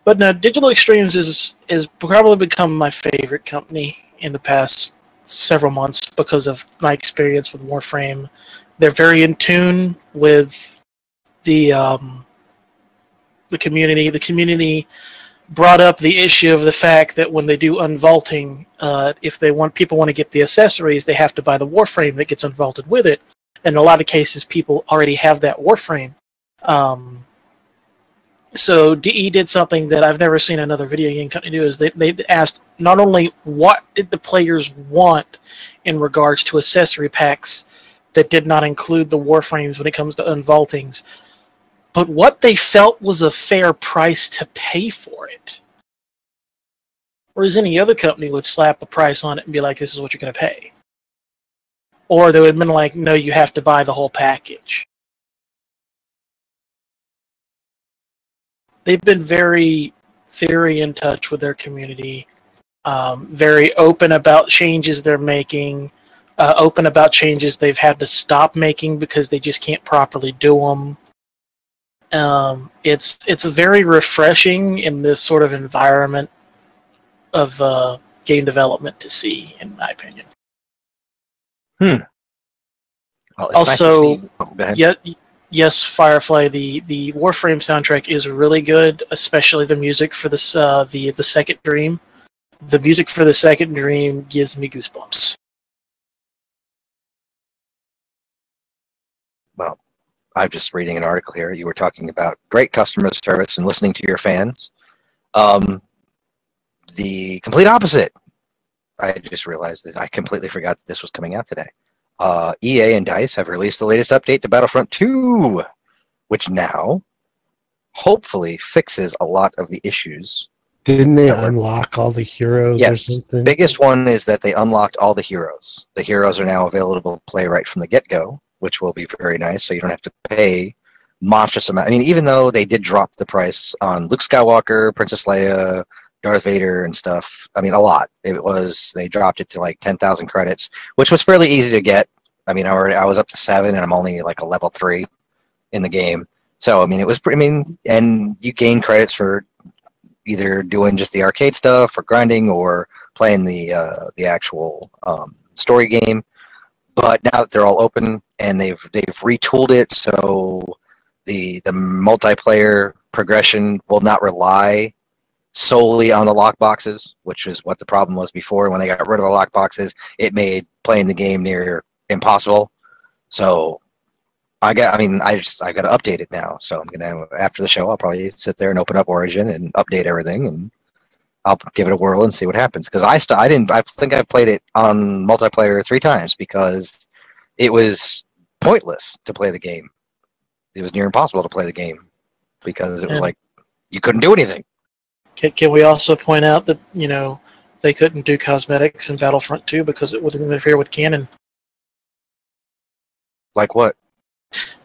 But no, Digital Extremes is probably become my favorite company in the past several months because of my experience with Warframe. They're very in tune with the community. The community brought up the issue of the fact that when they do unvaulting, if people want to get the accessories, they have to buy the Warframe that gets unvaulted with it. And in a lot of cases, people already have that Warframe. So DE did something that I've never seen another video game company do, is they asked not only what did the players want in regards to accessory packs that did not include the Warframes when it comes to unvaultings, but what they felt was a fair price to pay for it. Whereas any other company would slap a price on it and be like, this is what you're going to pay. Or they would have been like, no, you have to buy the whole package. They've been very, very in touch with their community, very open about changes they're making, open about changes they've had to stop making because they just can't properly do them. It's very refreshing in this sort of environment of game development to see, in my opinion. Well, it's Also, nice to see. Yes, Firefly. The Warframe soundtrack is really good, especially the music for this the second dream. The music for the second dream gives me goosebumps. Well, I'm just reading an article here. You were talking about great customer service and listening to your fans. The complete opposite. I just realized this. I completely forgot that this was coming out today. EA and DICE have released the latest update to Battlefront 2, which now hopefully fixes a lot of the issues. Didn't they unlock all the heroes or Yes, something? biggest one is that they unlocked all the heroes. The heroes are now available to play right from the get-go, which will be very nice, so you don't have to pay monstrous amount. I mean, even though they did drop the price on Luke Skywalker, Princess Leia, Darth Vader, and stuff. I mean, a lot. They dropped it to like 10,000 credits, which was fairly easy to get. I mean, I was up to 7, and I'm only like a level 3 in the game. So, I mean, it was pretty. I mean, and you gain credits for either doing just the arcade stuff, or grinding, or playing the actual story game. But now that they're all open and they've retooled it, so the multiplayer progression will not rely solely on the lockboxes, which is what the problem was before. When they got rid of the lockboxes, it made playing the game near impossible. So I got to update it now. So I'm gonna, after the show, I'll probably sit there and open up Origin and update everything, and I'll give it a whirl and see what happens. Because I think I played it on multiplayer 3 times because it was pointless to play the game. It was near impossible to play the game because it was like you couldn't do anything. Can we also point out that, they couldn't do cosmetics in Battlefront 2 because it would interfere with canon? Like what?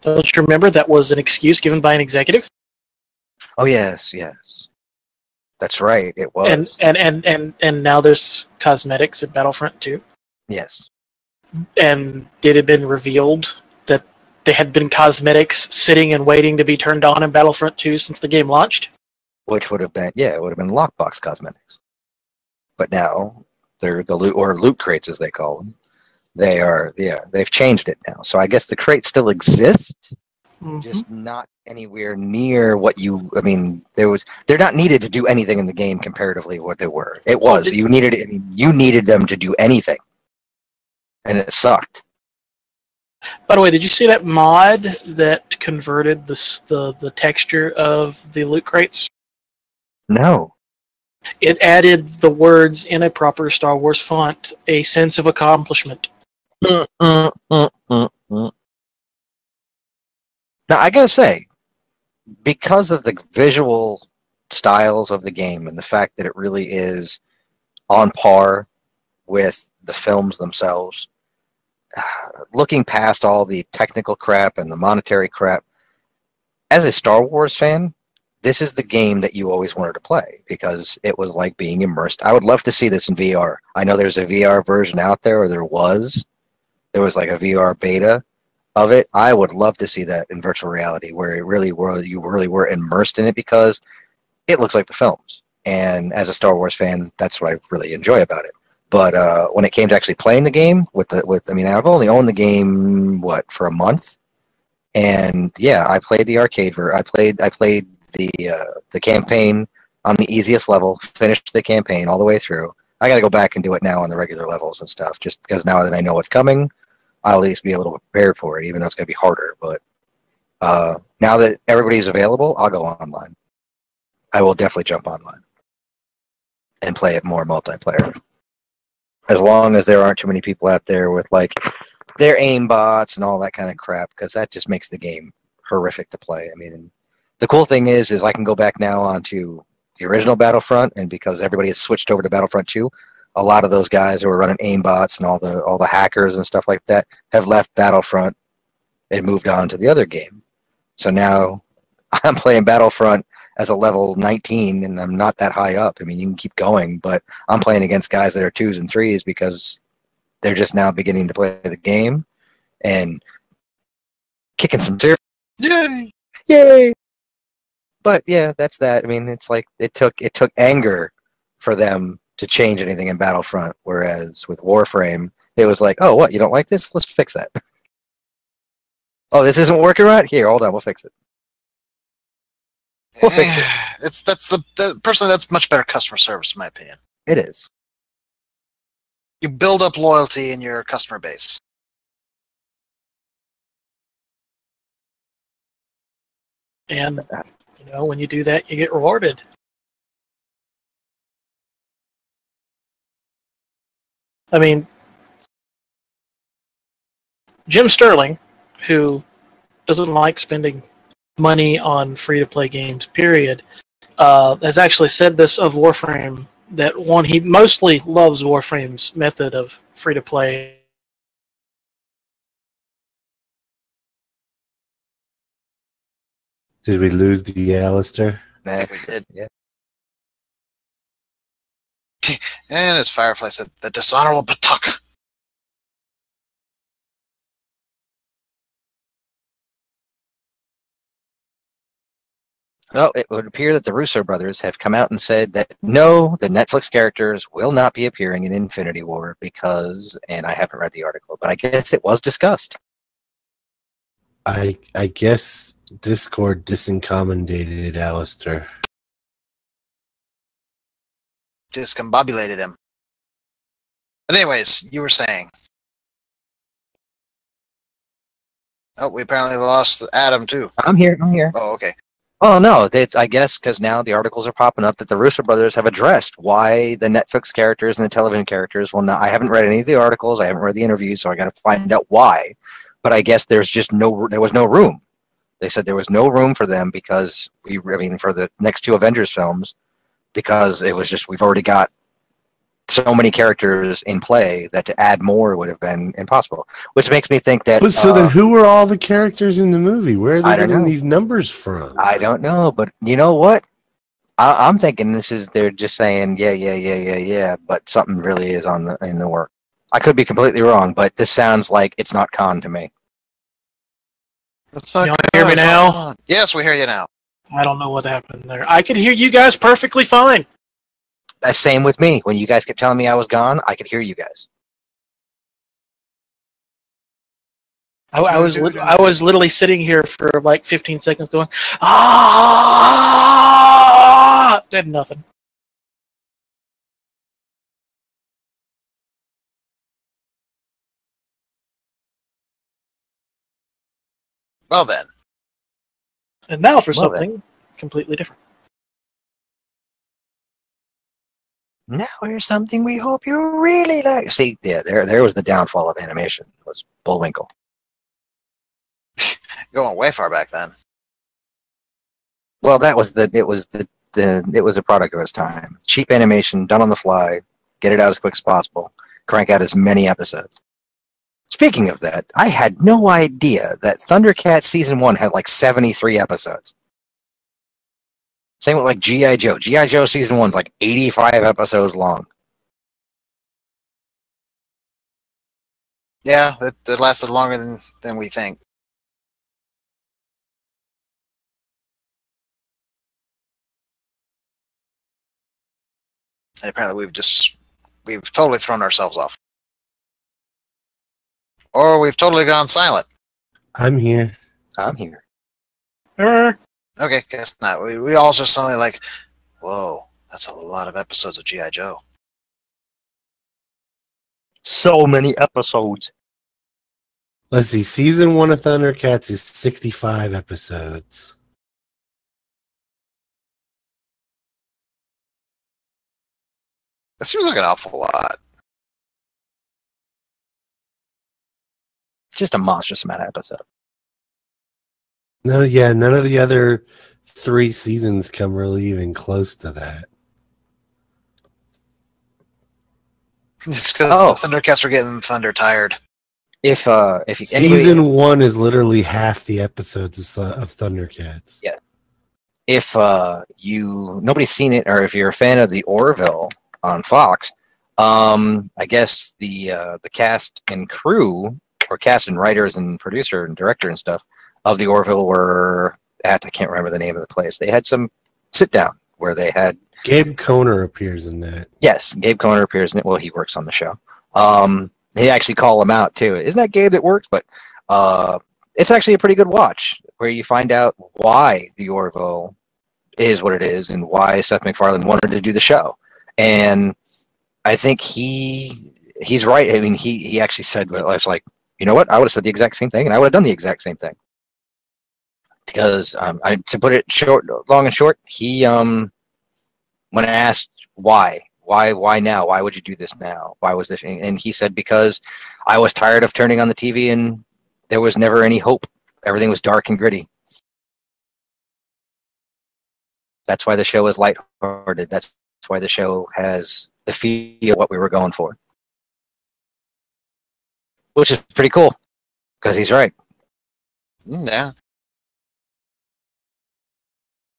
Don't you remember that was an excuse given by an executive? Oh yes. That's right. It was. And now there's cosmetics in Battlefront 2. Yes. And did it been revealed that there had been cosmetics sitting and waiting to be turned on in Battlefront 2 since the game launched? Which would have been, it would have been lockbox cosmetics. But now they're the loot crates, as they call them. they've changed it now. So I guess the crates still exist, Mhm. just not anywhere near what you. I mean, they're not needed to do anything in the game comparatively what they were. It Well, was you needed. I mean, you needed them to do anything, and it sucked. By the way, did you see that mod that converted the texture of the loot crates? No. It added the words in a proper Star Wars font, a sense of accomplishment. Now I gotta say, because of the visual styles of the game and the fact that it really is on par with the films themselves, looking past all the technical crap and the monetary crap, as a Star Wars fan, this is the game that you always wanted to play because it was like being immersed. I would love to see this in VR. I know there's a VR version out there, or there was. There was like a VR beta of it. I would love to see that in virtual reality, where you really were immersed in it because it looks like the films. And as a Star Wars fan, that's what I really enjoy about it. But when it came to actually playing the game, I mean, I've only owned the game for a month, and yeah, I played the arcade I played the campaign on the easiest level, finished the campaign all the way through. I got to go back and do it now on the regular levels and stuff, just because now that I know what's coming, I'll at least be a little prepared for it, even though it's going to be harder. But now that everybody's available, I'll go online. I will definitely jump online and play it more multiplayer. As long as there aren't too many people out there with like their aim bots and all that kind of crap, because that just makes the game horrific to play. I mean, the cool thing is I can go back now onto the original Battlefront, and because everybody has switched over to Battlefront 2, a lot of those guys who are running aimbots and all the hackers and stuff like that have left Battlefront and moved on to the other game. So now I'm playing Battlefront as a level 19, and I'm not that high up. I mean, you can keep going, but I'm playing against guys that are 2s and 3s because they're just now beginning to play the game and kicking some serious. Yay! But yeah, that's that. I mean, it's like it took anger for them to change anything in Battlefront, whereas with Warframe, it was like, oh, what, you don't like this? Let's fix that. Oh, this isn't working right? Here, hold on, we'll fix it. We'll fix it. Personally, that's much better customer service, in my opinion. It is. You build up loyalty in your customer base. And when you do that, you get rewarded. I mean, Jim Sterling, who doesn't like spending money on free-to-play games, period, has actually said this of Warframe, that he mostly loves Warframe's method of free-to-play. Did we lose the Alistair? That's it. Yeah. And as Firefly said, the dishonorable Patuk. Well, it would appear that the Russo brothers have come out and said that no, the Netflix characters will not be appearing in Infinity War because, and I haven't read the article, but I guess it was discussed. I guess Discord disincommoded Alistair. Discombobulated him. But anyways, you were saying. Oh, we apparently lost Adam too. I'm here. Oh, okay. Oh, no, I guess because now the articles are popping up that the Russo brothers have addressed why the Netflix characters and the television characters will not. I haven't read any of the articles. I haven't read the interviews, so I got to find out why. But I guess there was no room. They said there was no room for them because for the next 2 Avengers films, because it was just, we've already got so many characters in play that to add more would have been impossible. Which makes me think that. But so then, who were all the characters in the movie? Where are they getting know. these numbers from? I don't know, but you know what? I'm thinking they're just saying yeah, but something really is in the work. I could be completely wrong, but this sounds like it's not con to me. That's not. You hear me now? Yes, we hear you now. I don't know what happened there. I could hear you guys perfectly fine. Same with me. When you guys kept telling me I was gone, I could hear you guys. I was literally sitting here for like 15 seconds going, ah, did nothing. Well then. And now for Well, then. something completely different. Now here's something we hope you really like. See, yeah, there was the downfall of animation. Was Bullwinkle. Going way far back then. Well, it was a product of its time. Cheap animation, done on the fly, get it out as quick as possible, crank out as many episodes. Speaking of that, I had no idea that Thundercats Season 1 had like 73 episodes. Same with like G.I. Joe. G.I. Joe Season 1 is like 85 episodes long. Yeah, it lasted longer than we think. And apparently we've totally thrown ourselves off. Or we've totally gone silent. I'm here. I'm here. Okay, guess not. We all just suddenly like, whoa, that's a lot of episodes of G.I. Joe. So many episodes. Let's see. Season 1 of Thundercats is 65 episodes. That seems like an awful lot. Just a monstrous amount of episodes. No, yeah, none of the other 3 seasons come really even close to that. It's because the Thundercats are getting thunder tired. If Season 1 is literally half the episodes of Thundercats. Yeah. If nobody's seen it, or if you're a fan of the Orville on Fox, I guess the cast and crew, or cast and writers and producer and director and stuff of the Orville were at, I can't remember the name of the place. They had some sit down where they had Gabe Koner appears in that. Yes, Gabe Koner appears in it. Well, he works on the show. They actually call him out too. Isn't that Gabe that works? But it's actually a pretty good watch where you find out why the Orville is what it is and why Seth MacFarlane wanted to do the show. And I think he's right. I mean, he actually said, well, I was like, you know what? I would have said the exact same thing, and I would have done the exact same thing. Because to put it long and short, he when asked why now, why would you do this now? Why was this? And he said, because I was tired of turning on the TV and there was never any hope. Everything was dark and gritty. That's why the show is lighthearted. That's why the show has the feel of what we were going for. Which is pretty cool, because he's right. Yeah.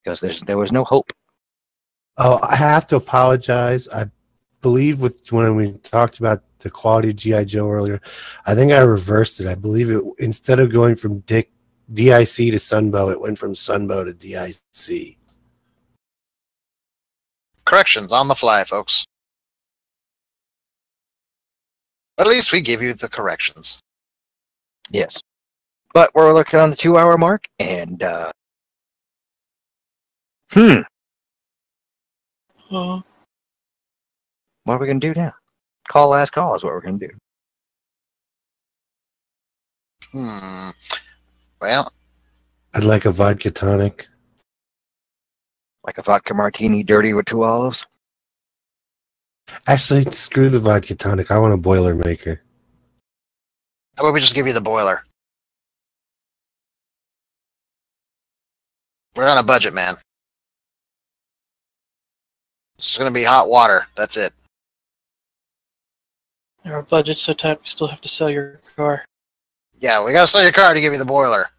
Because there was no hope. Oh, I have to apologize. I believe when we talked about the quality of G.I. Joe earlier, I think I reversed it. I believe it, instead of going from DIC to Sunbow, it went from Sunbow to DIC. Corrections on the fly, folks. But at least we give you the corrections. Yes. But we're looking on the 2-hour mark, and what are we going to do now? Last call is what we're going to do. Well, I'd like a vodka tonic. Like a vodka martini dirty with 2 olives? Actually, screw the vodka tonic. I want a Boilermaker. how about we just give you the boiler? We're on a budget, man. It's just going to be hot water. That's it. Our budget's so tight, we still have to sell your car. Yeah, we got to sell your car to give you the boiler.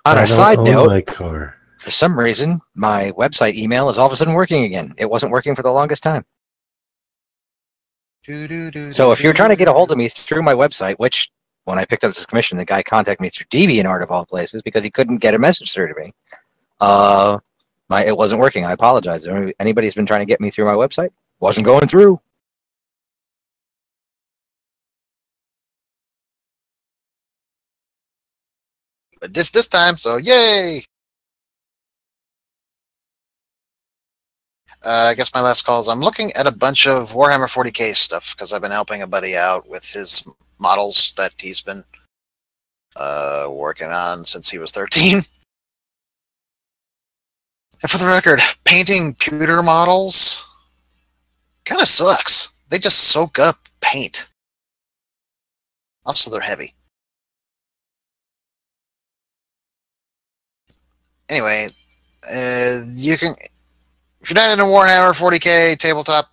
On a side note, my car. For some reason, my website email is all of a sudden working again. It wasn't working for the longest time. So if you're trying to get a hold of me through my website, which when I picked up this commission, the guy contacted me through DeviantArt of all places because he couldn't get a message through to me. It wasn't working. I apologize. If anybody's been trying to get me through my website, wasn't going through. But this time, so yay! I guess my last call is I'm looking at a bunch of Warhammer 40k stuff because I've been helping a buddy out with his models that he's been working on since he was 13. And for the record, painting pewter models kind of sucks. They just soak up paint. Also, they're heavy. Anyway, you can, if you're not into Warhammer 40k tabletop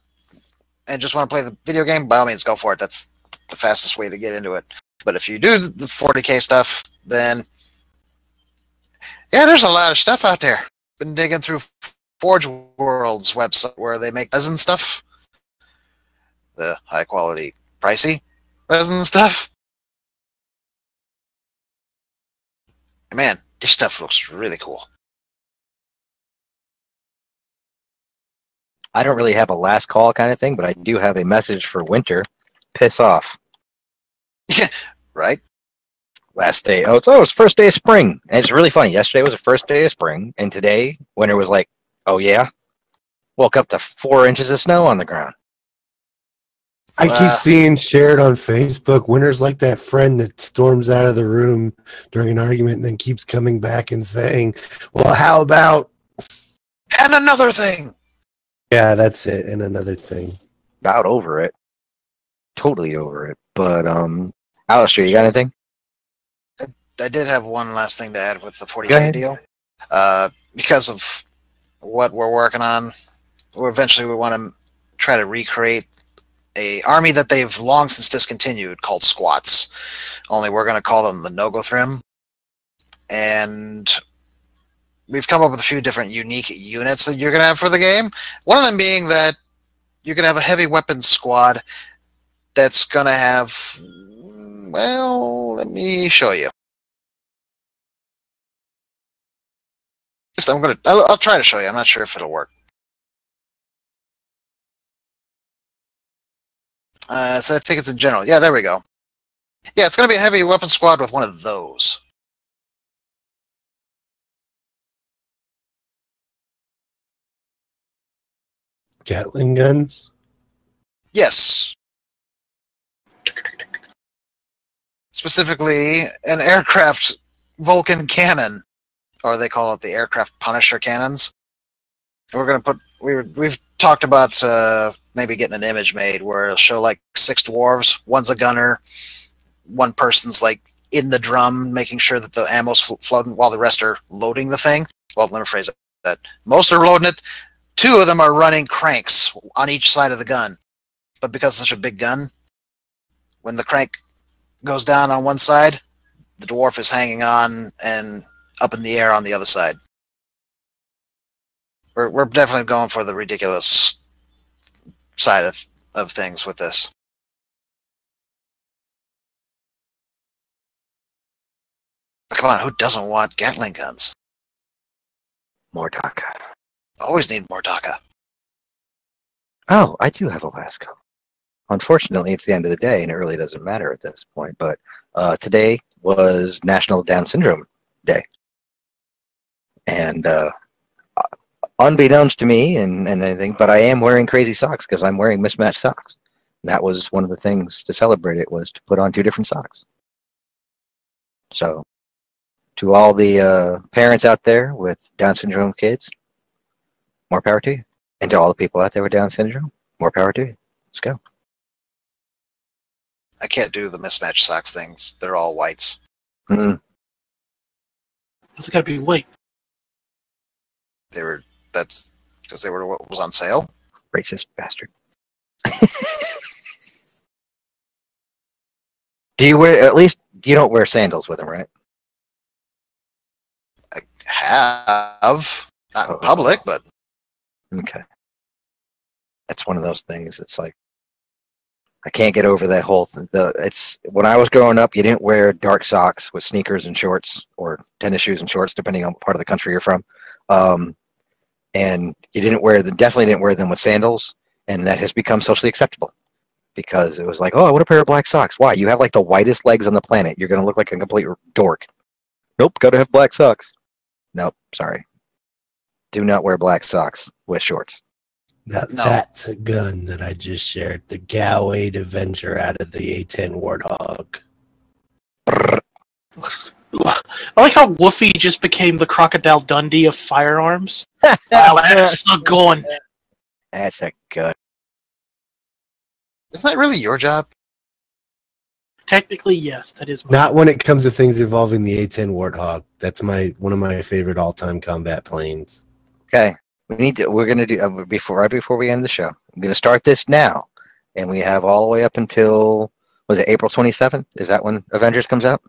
and just want to play the video game, by all means, go for it. That's the fastest way to get into it. But if you do the 40k stuff, then yeah, there's a lot of stuff out there. Been digging through Forge World's website where they make resin stuff, the high quality, pricey resin stuff. Man, this stuff looks really cool. I don't really have a last call kind of thing, but I do have a message for winter. Piss off. Yeah, right? Last day. Oh, it's first day of spring. And it's really funny. Yesterday was the first day of spring, and today, winter was like, oh yeah? Woke up to 4 inches of snow on the ground. I keep seeing shared on Facebook. Winter's like that friend that storms out of the room during an argument and then keeps coming back and saying, well, how about... And another thing! Yeah, that's it. And another thing. About over it. Totally over it. But, Alistair, you got anything? I did have one last thing to add with the Go 40k ahead. deal. Because of what we're working on, eventually we want to try to recreate a army that they've long since discontinued called squats. Only we're going to call them the Nogothrim. And we've come up with a few different unique units that you're going to have for the game. One of them being that you're going to have a heavy weapons squad that's going to have, well, let me show you. I'll try to show you. I'm not sure if it'll work. So I think it's in general. Yeah, there we go. Yeah, it's going to be a heavy weapons squad with one of those. Gatling guns? Yes. Specifically, an aircraft Vulcan cannon, or they call it the aircraft Punisher cannons. And we're going to put. We've talked about maybe getting an image made where it'll show like 6 dwarves. One's a gunner. One person's like in the drum, making sure that the ammo's floating, while the rest are loading the thing. Well, let me phrase that. Most are loading it. 2 of them are running cranks on each side of the gun. But because it's such a big gun, when the crank goes down on one side, the dwarf is hanging on and up in the air on the other side. We're definitely going for the ridiculous side of things with this. Come on, who doesn't want Gatling guns? More Taka. Always need more DACA. Oh, I do have a last call. Unfortunately, it's the end of the day, and it really doesn't matter at this point. But today was National Down Syndrome Day. And unbeknownst to me and anything, but I am wearing crazy socks because I'm wearing mismatched socks. That was one of the things to celebrate it, was to put on 2 different socks. So, to all the parents out there with Down syndrome kids, more power to you. And to all the people out there with Down syndrome, more power to you. Let's go. I can't do the mismatched socks things. They're all whites. Mm. It's got to be white. That's because they were what was on sale. Racist bastard. Do you wear, at least you don't wear sandals with them, right? I have, not in public, but Okay. That's one of those things. It's like, I can't get over that whole it's when I was growing up, you didn't wear dark socks with sneakers and shorts, or tennis shoes and shorts, depending on what part of the country you're from. And you definitely didn't wear them with sandals, and that has become socially acceptable because it was like, oh, I want a pair of black socks. Why? You have like the whitest legs on the planet. You're going to look like a complete dork. Nope, gotta have black socks. Nope, sorry. Do not wear black socks with shorts. That's a gun that I just shared. The Gallade Avenger out of the A10 Warthog. I like how Woofy just became the Crocodile Dundee of firearms. Wow, that's a gun. That's a gun. Isn't that really your job? Technically, yes, that is. Not when it comes to things involving the A10 Warthog. That's one of my favorite all-time combat planes. Okay, we're gonna do right before we end the show. I'm gonna start this now, and we have all the way up until was it April 27th? Is that when Avengers comes out?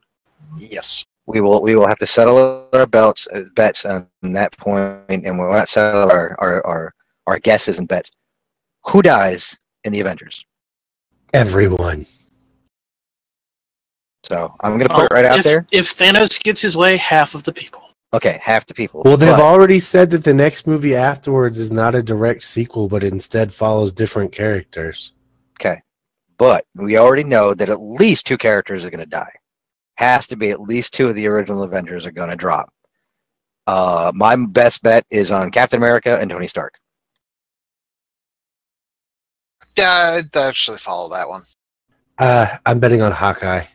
Yes. We will have to settle our bets on that point, and we'll not settle our guesses and bets. Who dies in the Avengers? Everyone. So I'm gonna put it right out there. If Thanos gets his way, half of the people. Okay, half the people. Well, they've already said that the next movie afterwards is not a direct sequel, but instead follows different characters. Okay, but we already know that at least 2 characters are going to die. Has to be at least 2 of the original Avengers are going to drop. My best bet is on Captain America and Tony Stark. Yeah, I'd actually follow that one. I'm betting on Hawkeye.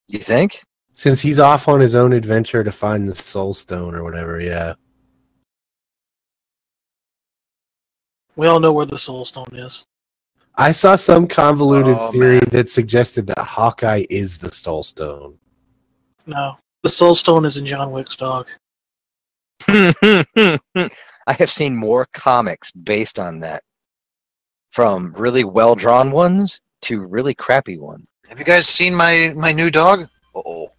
You think? Since he's off on his own adventure to find the Soul Stone or whatever, yeah. We all know where the Soul Stone is. I saw some convoluted theory that suggested that Hawkeye is the Soul Stone. No, the Soul Stone is in John Wick's dog. I have seen more comics based on that. From really well-drawn ones to really crappy ones. Have you guys seen my new dog? Uh-oh.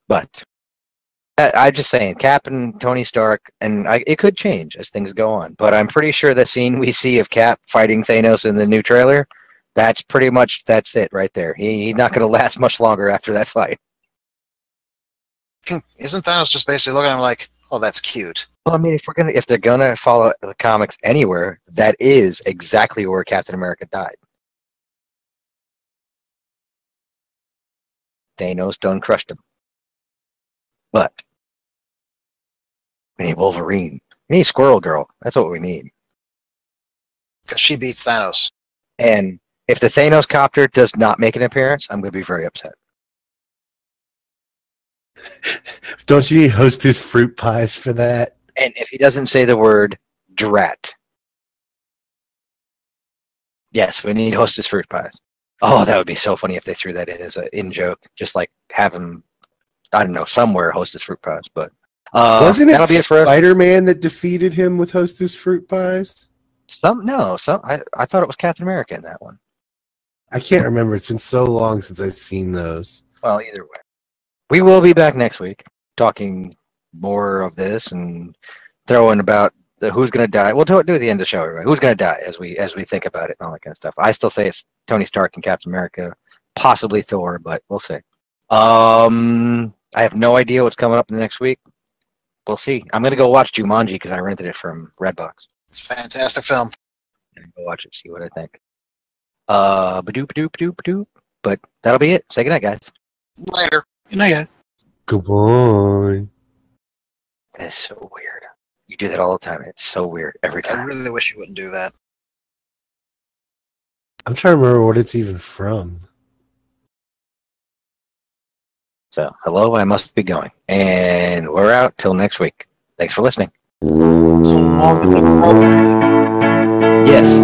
But I'm just saying, Cap and Tony Stark, and it could change as things go on. But I'm pretty sure the scene we see of Cap fighting Thanos in the new trailer, that's it right there. He's not going to last much longer after that fight. Isn't Thanos just basically looking at him like, oh, that's cute? Well, I mean, if they're gonna follow the comics anywhere, that is exactly where Captain America died. Thanos done crushed him. But we need Wolverine. We need Squirrel Girl. That's what we need. Because she beats Thanos. And if the Thanos copter does not make an appearance, I'm going to be very upset. Don't you need Hostess fruit pies for that? And if he doesn't say the word drat. Yes, we need Hostess fruit pies. Oh, that would be so funny if they threw that in as an in-joke. Just like have him, I don't know, somewhere Hostess fruit pies. But wasn't that'll be it for us. Spider-Man that defeated him with Hostess fruit pies? I thought it was Captain America in that one. I can't remember. It's been so long since I've seen those. Well, either way. We will be back next week talking more of this and throwing about who's going to die. We'll do it at the end of the show. Everybody. Who's going to die as we think about it and all that kind of stuff. I still say it's Tony Stark and Captain America, possibly Thor, but we'll see. I have no idea what's coming up in the next week. We'll see. I'm going to go watch Jumanji because I rented it from Redbox. It's a fantastic film. I'm go watch it, see what I think. Ba-doop. But that'll be it. Say goodnight, guys. Later. Good night, guys. Goodbye. That's so weird. You do that all the time. It's so weird every I time. really wish you wouldn't do that. I'm trying to remember what it's even from. So, hello, I must be going. And we're out till next week. Thanks for listening. Yes.